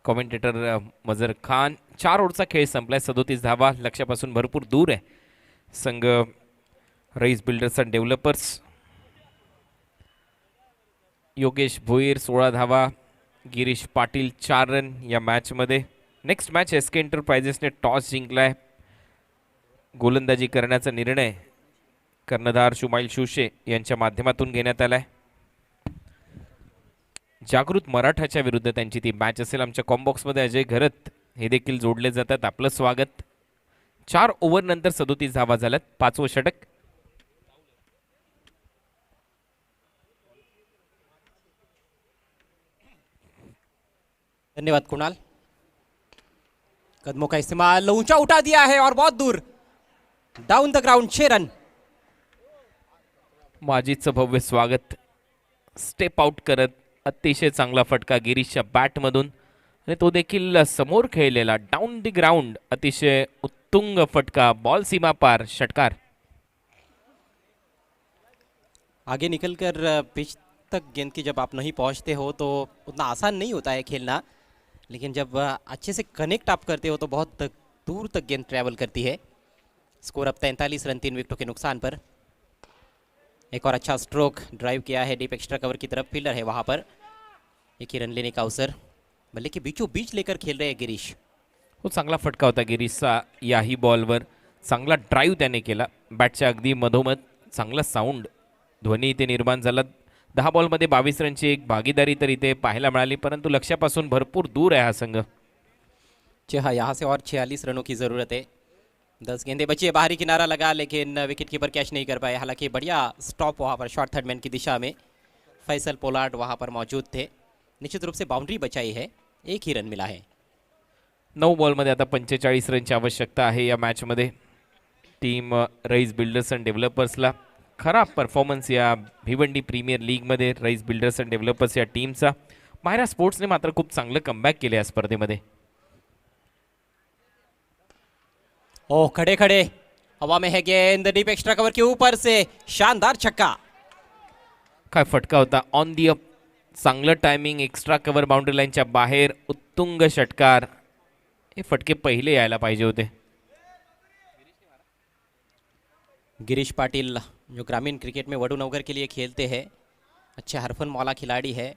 कॉमेंटेटर मजर खान. 4 ओव्हरचा खेळ संपलाय, 37 धावा, लक्ष्यापासून भरपूर दूर आहे संघ Raees builders and developers. Yogesh Bhoir 16 धावा, गिरीश पाटील 4 रन या मॅचमध्ये. नेक्स्ट मॅच एसके एंटरप्राइजेसने टॉस जिंकलाय. गोलंदाजी करण्याचा निर्णय कर्णधार शुमाईल शुशे यांच्या माध्यमातून घेण्यात आलाय. जागृत मराठाच्या विरुद्ध त्यांची ती मॅच असेल. आमच्या कॉम्बॉक्समध्ये अजय घरत हे देखील जोडले जातात. आपलं स्वागत. 4 ओव्हर नंतर 37 धावा झाल्यात. 5वं षटक. धन्यवाद कुणाल. कदमों का इस्तेमाल, ऊंचा उठा दिया है और बहुत दूर, डाउन द ग्राउंड, 6 रन. माजीचं भव्य स्वागत. स्टेप आउट करत अतिशय चांगला फटका गिरीशच्या बॅटमधून, आणि तो देखील समोर खेळलेला डाऊन द ग्राउंड, अतिशय उत्तुंग फटका, बॉल सीमा पार, षटकार. आगे निकलकर पिच तक गेंद की जब आप नहीं पहुंचते हो तो उतना आसान नहीं होता है खेलना, लेकिन जब अच्छे से कनेक्ट आप करते हो तो बहुत दूर तक गेंद ट्रैवल करती है. स्कोर अब 43 रन 3 विकेटों के नुकसान पर. एक और अच्छा स्ट्रोक ड्राइव किया है डीप एक्स्ट्रा कवर की तरफ, फील्डर है वहां पर. एक ही रन लेने का अवसर, बल्ले के बीचों बीच लेकर खेल रहे हैं गिरीश. तो चांगला फटका होता गिरीशचा याही बॉलवर. चांगला ड्राईव्ह त्याने केला बॅटच्या अगदी मधोमध. चांगला साऊंड ध्वनी इथे निर्माण झाला. 10 बॉलमध्ये 22 रनची एक भागीदारी तर इथे पाहायला मिळाली, परंतु लक्ष्यापासून भरपूर दूर आहे हा संघ. हाँ, यहाँ से और 46 रनों की ज़रूरत है. 10 गेंदे बची है, बाहरी किनारा लगा, लेकिन विकेट कीपर कैच नहीं कर पाए. हालांकि बढ़िया स्टॉप वहाँ पर शॉर्ट थर्ड मैन की दिशा में. फैसल पोलार्ड वहाँ पर मौजूद थे. निश्चित रूप से बाउंड्री बचाई है, 1 ही रन मिला है. 9 बॉलमध्ये आता 45 रनची आवश्यकता आहे या मॅचमध्ये. टीम रईस बिल्डर्स अँड डेव्हलपर्सला खरा परफॉर्मन्स या भिवंडी प्रीमियर लीगमध्ये रईस बिल्डर्स अँड डेव्हलपर्स या टीमचा. मायरा स्पोर्ट्सने मात्र खूप चांगलं कमबॅक केले या स्पर्धेमध्ये. ओह, खड़े खड़े हवा में है गेंद, डीप एक्स्ट्रा कवर के ऊपर से शानदार छक्का. काय फटका होता, ऑन दी अप. चांगलं टायमिंग, एक्स्ट्रा कव्हर बाउंड्री लाईनच्या बाहेर, उत्तुंग षटकार. हे फटके पहिले यायला पाहिजे होते. गिरीश पाटिल जो ग्रामीण क्रिकेट में वडूनगर के लिए खेलते हैं, अच्छे हरफन मौला खिलाड़ी है.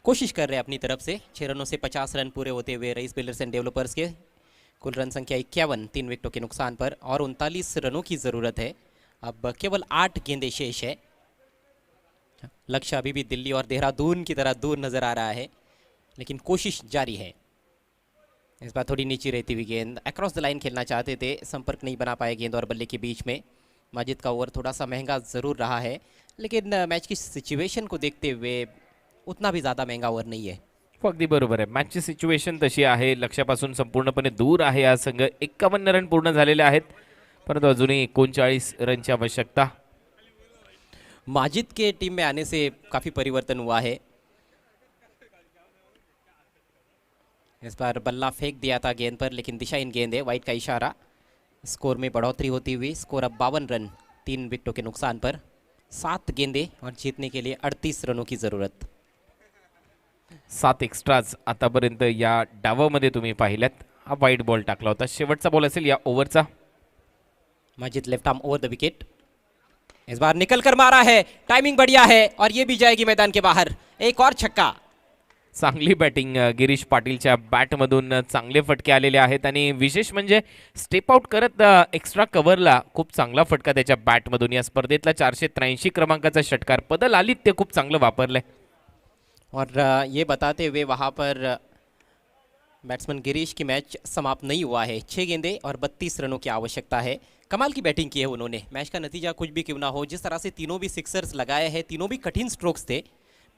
कोशिश कर रहे हैं अपनी तरफ से. 6 रनों से 50 रन पूरे होते हुए रईस बिल्डर्स एंड डेवलपर्स के. कुल रन संख्या 51, 3 विकेटों के नुकसान पर, और 39 रनों की ज़रूरत है. अब केवल 8 गेंदें शेष है. लक्ष्य अभी भी दिल्ली और देहरादून की तरह दूर नज़र आ रहा है, लेकिन कोशिश जारी है. इस बार थोड़ी नीचे रहती हुई गेंद, अक्रॉस द लाइन खेलना चाहते थे, संपर्क नहीं बना पाए गेंद और बल्ले के बीच में. माजिद का ओवर थोड़ा सा महंगा ज़रूर रहा है, लेकिन मैच की सिचुएशन को देखते हुए उतना भी ज़्यादा महंगा ओवर नहीं है. अगदी बरोबर आहे. मॅचची सिच्युएशन तशी आहे. लक्ष्यापासून संपूर्णपणे दूर आहे हा संघ. 51 रन पूर्ण झालेले आहेत, परंतु अजूनही 39 रनची आवश्यकता. माजिद के टीम में आने से काफ़ी परिवर्तन हुआ है. इस बार बल्ला फेंक दिया था गेंद पर, लेकिन दिशाहीन गेंद है, वाइट का इशारा. स्कोर में बढ़ोतरी होती हुई स्कोर अब 52 रन 3 विकेटों के नुकसान पर. 7 गेंदे और जीतने के लिए 38 रनों की ज़रूरत. 7 एक्स्ट्राज आतापर्यंत या डावामध्ये तुम्ही पाहिल्यात. हा वाईट बॉल टाकला होता. शेवटचा बॉल असेल या ओव्हरचा. Majid left arm over the wicket. इस बार निकल कर मारा है, टाइमिंग बढ़िया है, और ये भी जाएगी मैदान के बाहर. एक और छक्का. चांगली बॅटिंग गिरीश पाटीलच्या बॅटमधून चांगले फटके आलेले आहेत आणि विशेष म्हणजे स्टेप आउट करत एक्स्ट्रा कव्हरला खूप चांगला फटका त्याच्या बॅटमधून. या स्पर्धेतला 483 क्रमांकाचा षटकार पदल आदित्य खूप चांगलं वापरलंय. और ये बताते हुए वहाँ पर बैट्समैन गिरीश की मैच समाप्त नहीं हुआ है. 6 गेंदे और 32 रनों की आवश्यकता है. कमाल की बैटिंग की है उन्होंने. मैच का नतीजा कुछ भी क्यों ना हो, जिस तरह से तीनों भी सिक्सर्स लगाए हैं, तीनों भी कठिन स्ट्रोक्स थे.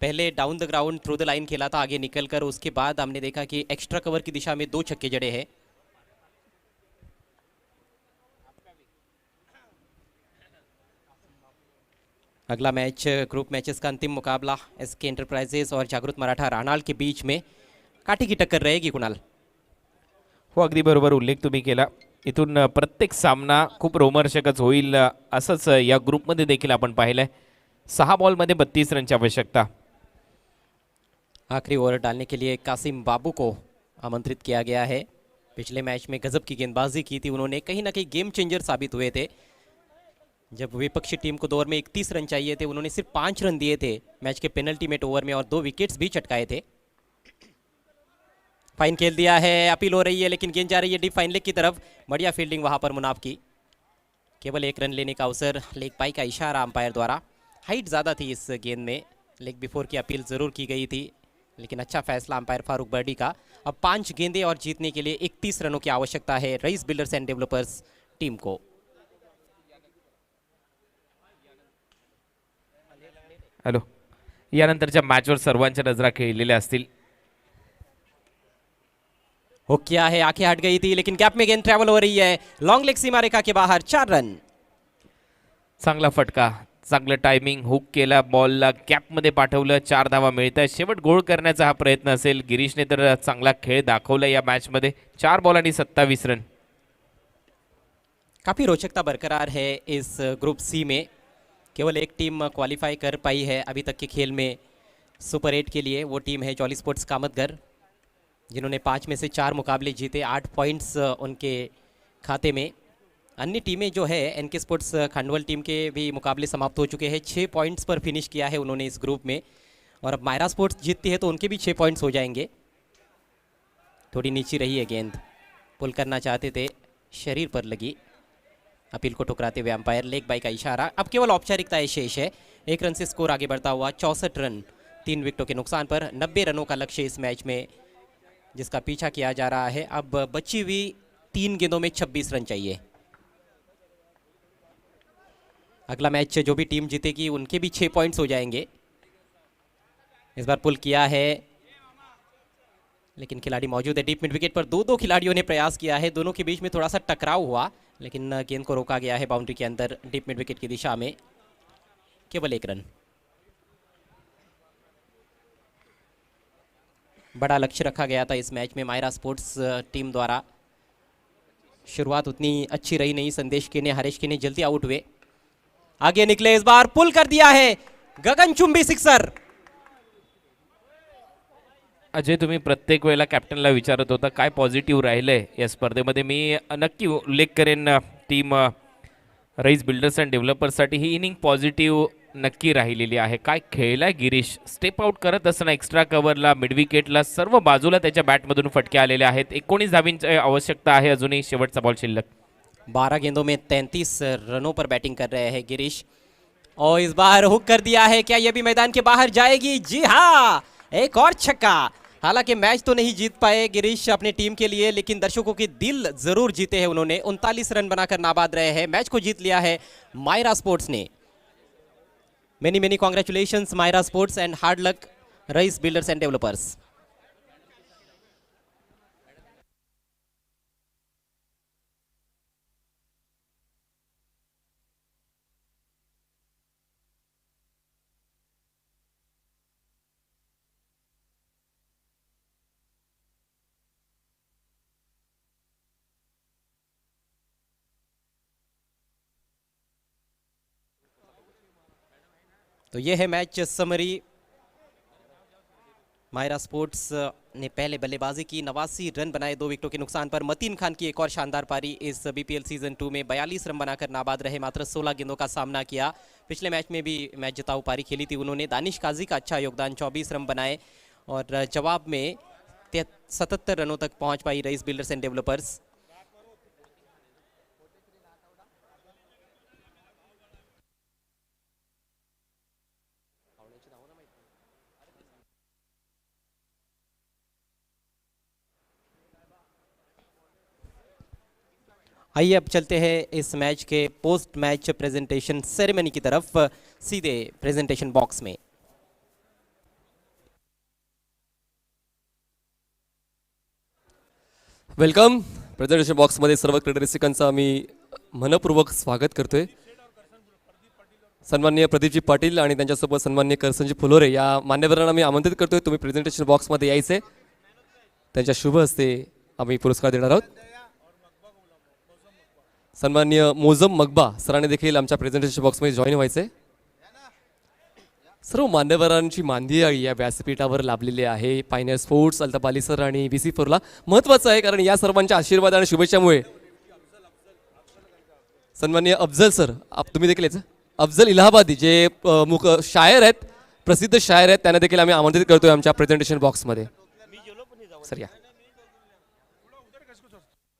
पहले down the ground through the line खेला था आगे निकलकर, उसके बाद हमने देखा कि एक्स्ट्रा कवर की दिशा में 2 छक्के जड़े हैं. अगला मैच ग्रुप मैचेस का अंतिम मुकाबला एसके एंटरप्राइजेस और जागृत मराठा राणाल के बीच में काठी की टक्कर रहेगी. कुणाल, हो, अगदी बरोबर उल्लेख तुम्ही केला. इथून प्रत्येक सामना खूप रोमहर्षकच होईल असंच या ग्रुपमध्ये देखील आपण पाहिलंय. 6 बॉलमध्ये 32 रनची आवश्यकता. आखिरी ओवर डालने के लिए कासिम बाबू को आमंत्रित किया गया है. पिछले मैच में गजब की गेंदबाजी की थी उन्होंने, कहीं ना कहीं गेम चेंजर साबित हुए थे. जब विपक्षी टीम को 2 ओवर में 31 रन चाहिए थे, उन्होंने सिर्फ 5 रन दिए थे मैच के पेनल्टीमेट ओवर में और 2 विकेट्स भी चटकाए थे. फाइन खेल दिया है, अपील हो रही है, लेकिन गेंद जा रही है डीप फाइन लेग की तरफ. बढ़िया फील्डिंग वहां पर मुनाफ की. केवल 1 रन लेने का अवसर. लेग बाई का इशारा अंपायर द्वारा. हाइट ज़्यादा थी इस गेंद में. लेग बिफोर की अपील ज़रूर की गई थी, लेकिन अच्छा फैसला अंपायर फारूक बर्डी का. अब 5 गेंदे और जीतने के लिए 31 रनों की आवश्यकता है rice builders and developers team को. हॅलो, यानंतरच्या मॅचवर सर्वांच्या नजरा खेळलेल्या असतील. हुक किया है, आंखें हट गई थी, लेकिन गैप में गेंद ट्रैवल हो रही है. लॉन्ग लेग सीमा रेखा के बाहर. 4 रन. चांगला फटका, चांगलं टायमिंग, हुक केला, बॉलला गॅपमध्ये पाठवलं. 4 धावा मिळतात. शेवट गोल करण्याचा हा प्रयत्न असेल. गिरीशने तर चांगला खेळ दाखवला या मॅचमध्ये. 4 बॉल आणि 27 रन. काफ़ी रोचकता बरकरार है इस ग्रुप सी में. केवल एक टीम क्वालिफाई कर पाई है अभी तक के खेल में सुपर 8 के लिए. वो टीम है जॉली स्पोर्ट्स कामतगर, जिन्होंने 5 में से 4 मुकाबले जीते. 8 पॉइंट्स उनके खाते में. अन्य टीमें जो है एनके स्पोर्ट्स खंडवल टीम के भी मुकाबले समाप्त हो चुके हैं. 6 पॉइंट्स पर फिनिश किया है उन्होंने इस ग्रुप में. और अब मायरा स्पोर्ट्स जीतती है तो उनके भी 6 पॉइंट्स हो जाएंगे. थोड़ी नीची रही है गेंद. पुल करना चाहते थे, शरीर पर लगी. अपील को ठुकराते हुए अंपायर. लेग बाई का इशारा. अब केवल औपचारिकताएं शेष है. 1 रन से स्कोर आगे बढ़ता हुआ 64 रन 3 विकेटों के नुकसान पर. 90 रनों का लक्ष्य इस मैच में जिसका पीछा किया जा रहा है. अब बची हुई 3 गेंदों में 26 रन चाहिए. अगला मैच जो भी टीम जीतेगी उनके भी 6 पॉइंट्स हो जाएंगे. इस बार पुल किया है, लेकिन खिलाड़ी मौजूद है डीप मिड विकेट पर. 2 खिलाड़ियों ने प्रयास किया है. दोनों के बीच में थोड़ा सा टकराव हुआ, लेकिन गेंद को रोका गया है बाउंड्री के अंदर डीप मिड विकेट की दिशा में. केवल 1 रन. बड़ा लक्ष्य रखा गया था इस मैच में मायरा स्पोर्ट्स टीम द्वारा. शुरुआत उतनी अच्छी रही नहीं. संदेश के ने, हरेश के ने जल्दी आउट हुए. आगे निकले, इस बार पुल कर दिया है. गगनचुंबी सिक्सर. अजय, तुम्ही प्रत्येक वेळेला कॅप्टनला विचारत होता काय पॉझिटिव्ह राहिलंय या स्पर्धेमध्ये. मी नक्की उल्लेख करेन टीम रईस बिल्डर्स अँड डेव्हलपर्ससाठी ही इनिंग पॉझिटिव्ह नक्की राहिलेली आहे. काय खेळलाय गिरीश. स्टेप आउट करत असताना एक्स्ट्रा कव्हरला, मिड विकेटला, सर्व बाजूला त्याच्या बॅटमधून फटके आलेले आहेत. 19 धावींची आवश्यकता आहे. अजूनही शेवटचा बॉल शिल्लक. 12 गेंदों में 33 रनों पर बैटिंग कर रहे हैं गिरीश. और इस बार हुक कर दिया है. क्या यह भी मैदान के बाहर जाएगी? जी हाँ, एक और छक्का. हालांकि मैच तो नहीं जीत पाए गिरीश अपने टीम के लिए, लेकिन दर्शकों के दिल जरूर जीते हैं उन्होंने. 39 रन बनाकर नाबाद रहे हैं. मैच को जीत लिया है मायरा स्पोर्ट्स ने. Many congratulations Myra sports and hard luck Raees builders and developers. तो ये है मैच समरी. मायरा स्पोर्ट्स ने पहले बल्लेबाजी की, 89 रन बनाए 2 विकेटों के नुकसान पर. मतीन खान की एक और शानदार पारी इस बीपीएल सीजन 2 में. 42 रन बनाकर नाबाद रहे. मात्र 16 गेंदों का सामना किया. पिछले मैच में भी मैच जिताऊ पारी खेली थी उन्होंने. दानिश काजी का अच्छा योगदान, 24 रन बनाए. और जवाब में 77 रनों तक पहुंच पाई रईस बिल्डर्स एंड डेवलपर्स। आइए अब चलते हैं इस मैच के पोस्ट मैच प्रेजेंटेशन सेरेमनी की तरफ, सीधे प्रेजेंटेशन बॉक्स में। वेलकम। प्रेझेंटेशन बॉक्समध्ये सर्व क्रीडा रसिकांचं आम्ही मनपूर्वक स्वागत करतोय। सन्माननीय प्रदीपजी पाटील आणि त्यांच्यासोबत सन्माननीय करसनजी फुलोरे या मान्यवरांना मी आमंत्रित करतोय, तुम्ही प्रेझेंटेशन बॉक्समध्ये यायचे। त्यांच्या शुभ हस्ते आम्ही पुरस्कार देणार आहोत। सन्माननीय मोजम मगबा सरांनी देखील आमच्या प्रेझेंटेशन बॉक्समध्ये जॉईन व्हायचे। सर्व मान्यवरांची मांदियाळी या व्यासपीठावर लाभलेली आहे। Pioneer sports, Altaf Ali sir आणि VC फोरला महत्त्वाचं आहे, कारण या सर्वांच्या आशीर्वाद आणि शुभेच्छामुळे सन्माननीय अफजल सर, तुम्ही देखील याचं अफजल इलाहाबादी जे शायर आहेत, प्रसिद्ध शायर आहेत, त्यांना देखील आम्ही आमंत्रित करतोय आमच्या प्रेझेंटेशन बॉक्समध्ये। सर या।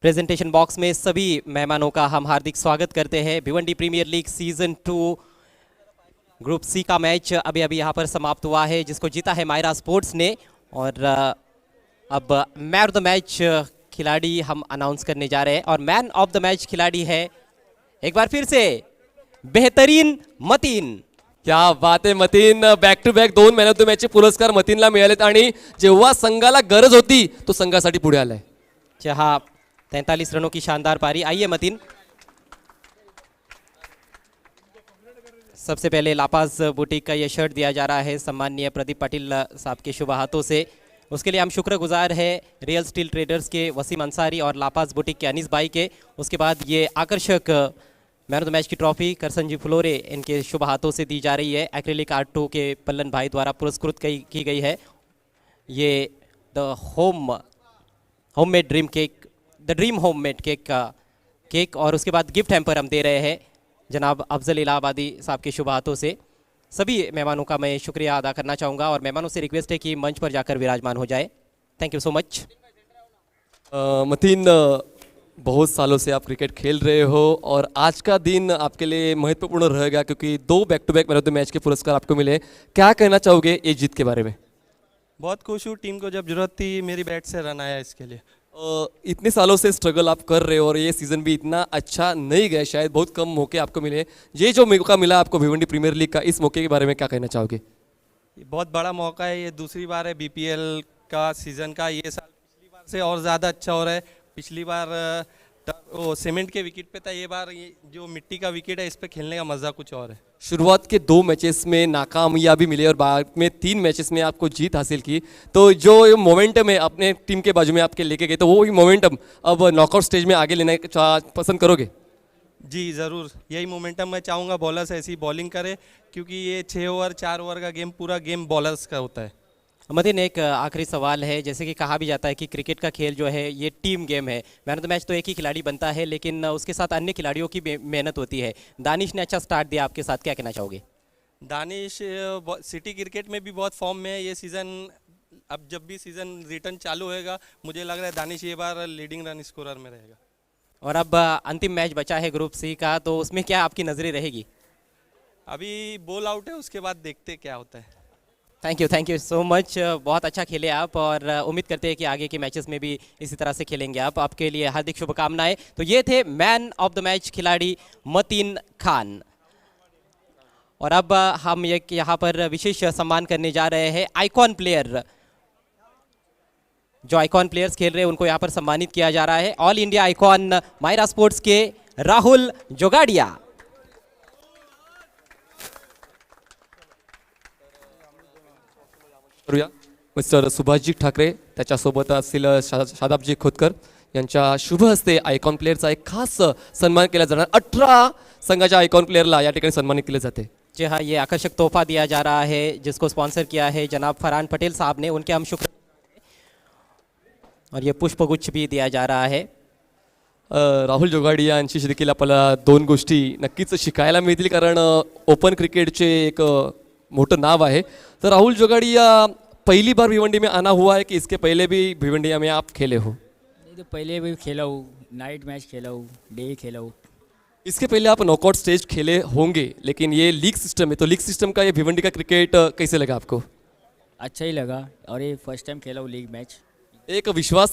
प्रेजेंटेशन बॉक्स में सभी मेहमानों का हम हार्दिक स्वागत करते हैं। Bhiwandi premier league season 2 group C का मैच अभी अभी यहाँ पर समाप्त हुआ है, जिसको जीता है मायरा स्पोर्ट्स ने। और अब मैन ऑफ द मैच खिलाड़ी हम अनाउंस करने जा रहे हैं, और मैन ऑफ द मैच खिलाड़ी है एक बार फिर से बेहतरीन मतीन। क्या बात आहे Mateen, back to back 2 man of the मॅचचे पुरस्कार मतीनला मिळालेत आणि जेव्हा संघाला गरज होती तो संघासाठी पुढे आलाय। जहां 43 रनों की शानदार पारी। आइए मतीन। सबसे पहले लापाज बुटीक का ये शर्ट दिया जा रहा है सम्माननीय प्रदीप पाटिल साहब के शुभ हाथों से। उसके लिए हम शुक्रगुजार है रियल स्टील ट्रेडर्स के वसीम अंसारी और लापाज बुटीक के अनीस भाई के। उसके बाद ये आकर्षक मैन ऑफ द मैच की ट्रॉफी करसनजी फुलोरे इनके शुभ हाथों से दी जा रही है। एक्रेलिक आर्ट 2 के पल्लन भाई द्वारा पुरस्कृत की गई है। ये the homemade dream cake, the dream homemade cake का केक, और उसके बाद गिफ्ट हैम्पर हम दे रहे हैं जनाब अफजल इलाहाबादी साहब के शुभ हाथों से। सभी मेहमानों का मैं शुक्रिया अदा करना चाहूँगा, और मेहमानों से रिक्वेस्ट है कि मंच पर जाकर विराजमान हो जाए। Thank you so much. Mateen, बहुत सालों से आप क्रिकेट खेल रहे हो और आज का दिन आपके लिए महत्वपूर्ण रहेगा, क्योंकि 2 back to back man of the match के पुरस्कार आपको मिले। क्या कहना चाहोगे ये जीत के बारे में? बहुत खुश हूँ, टीम को जब जरूरत थी मेरी बैट से रन आया इसके लिए। इतने सालों से स्ट्रगल आप कर रहे हो और ये सीज़न भी इतना अच्छा नहीं गया, शायद बहुत कम मौके आपको मिले। ये जो मौका मिला आपको भिवंडी प्रीमियर लीग का, इस मौके के बारे में क्या कहना चाहोगे? ये बहुत बड़ा मौका है, ये दूसरी बार है BPL का सीज़न का। ये साल पिछली बार से और ज़्यादा अच्छा हो रहा है। पिछली बार वो सीमेंट के विकेट पे था, ये बार ये जो मिट्टी का विकेट है इस पे खेलने का मज़ा कुछ और है। शुरुआत के 2 मैचेस में नाकामयाबी मिले और बाद में 3 मैचेस में आपको जीत हासिल की, तो जो मोमेंटम है अपने टीम के बाजू में आपके लेके गए, तो वो ही मोमेंटम अब नॉकआउट स्टेज में आगे लेना पसंद करोगे? जी ज़रूर, यही मोमेंटम मैं चाहूँगा बॉलर्स ऐसी बॉलिंग करे, क्योंकि ये 6 ओवर 4 ओवर का गेम पूरा गेम बॉलर्स का होता है। मतीन, एक आखिरी सवाल है। जैसे कि कहा भी जाता है कि क्रिकेट का खेल जो है ये टीम गेम है। मैन ऑफ द मैच तो एक ही खिलाड़ी बनता है, लेकिन उसके साथ अन्य खिलाड़ियों की मेहनत होती है। दानिश ने अच्छा स्टार्ट दिया आपके साथ, क्या कहना चाहोगे? दानिश सिटी क्रिकेट में भी बहुत फॉर्म में है ये सीज़न। अब जब भी सीज़न रिटर्न चालू होएगा, मुझे लग रहा है दानिश ये बार लीडिंग रन स्कोरर में रहेगा। और अब अंतिम मैच बचा है ग्रुप सी का, तो उसमें क्या आपकी नज़रें रहेगी? अभी बॉल आउट है, उसके बाद देखते क्या होता है। Thank you so much. बहुत अच्छा खेले आप, और उम्मीद करते हैं कि आगे के मैचेस में भी इसी तरह से खेलेंगे आप। आपके लिए हार्दिक शुभकामनाएं। तो ये थे मैन ऑफ द मैच खिलाड़ी मतीन खान। और अब हम यहाँ पर विशेष सम्मान करने जा रहे हैं आइकॉन प्लेयर। जो आइकॉन प्लेयर्स खेल रहे हैं उनको यहाँ पर सम्मानित किया जा रहा है। All India icon Myra sports के राहुल जोगाड़िया। मिस्टर सुभाषजी ठाकरे, त्याच्यासोबत असतील शादाबजी खोतकर यांच्या शुभ हस्ते आयकॉन प्लेयरचा एक खास सन्मान केला जाणार। 18 संघाच्या आयकॉन प्लेयरला या ठिकाणी सन्मानित केले जाते। जी हाँ, ये आकर्षक तोहफा दिया जा रहा है जिसको स्पॉन्सर किया है जनाब फरहान पटेल साहब ने, उनके हम शुक्र। और ये पुष्पगुच्छ भी दिया जा रहा है। राहुल जोगाडिया यांची देखील आपल्याला 2 गोष्टी नक्कीच शिकायला मिळतील, कारण ओपन क्रिकेटचे एक मोठं नाव आहे। तर राहुल जोगाडिया पहली बार भिवंडी में आना हुआ है कि इसके पहले भी भिवंडिया में आप खेले हो? नहीं तो पहले भी खेला हूँ, नाइट मैच खेला हूँ, डे खेला हूँ। इसके पहले आप नॉकआउट स्टेज खेले होंगे, लेकिन ये लीग सिस्टम है, तो लीग सिस्टम का ये भिवंडी का क्रिकेट कैसे लगा आपको? अच्छा ही लगा और ये फर्स्ट टाइम खेला हूँ लीग मैच। एक विश्वास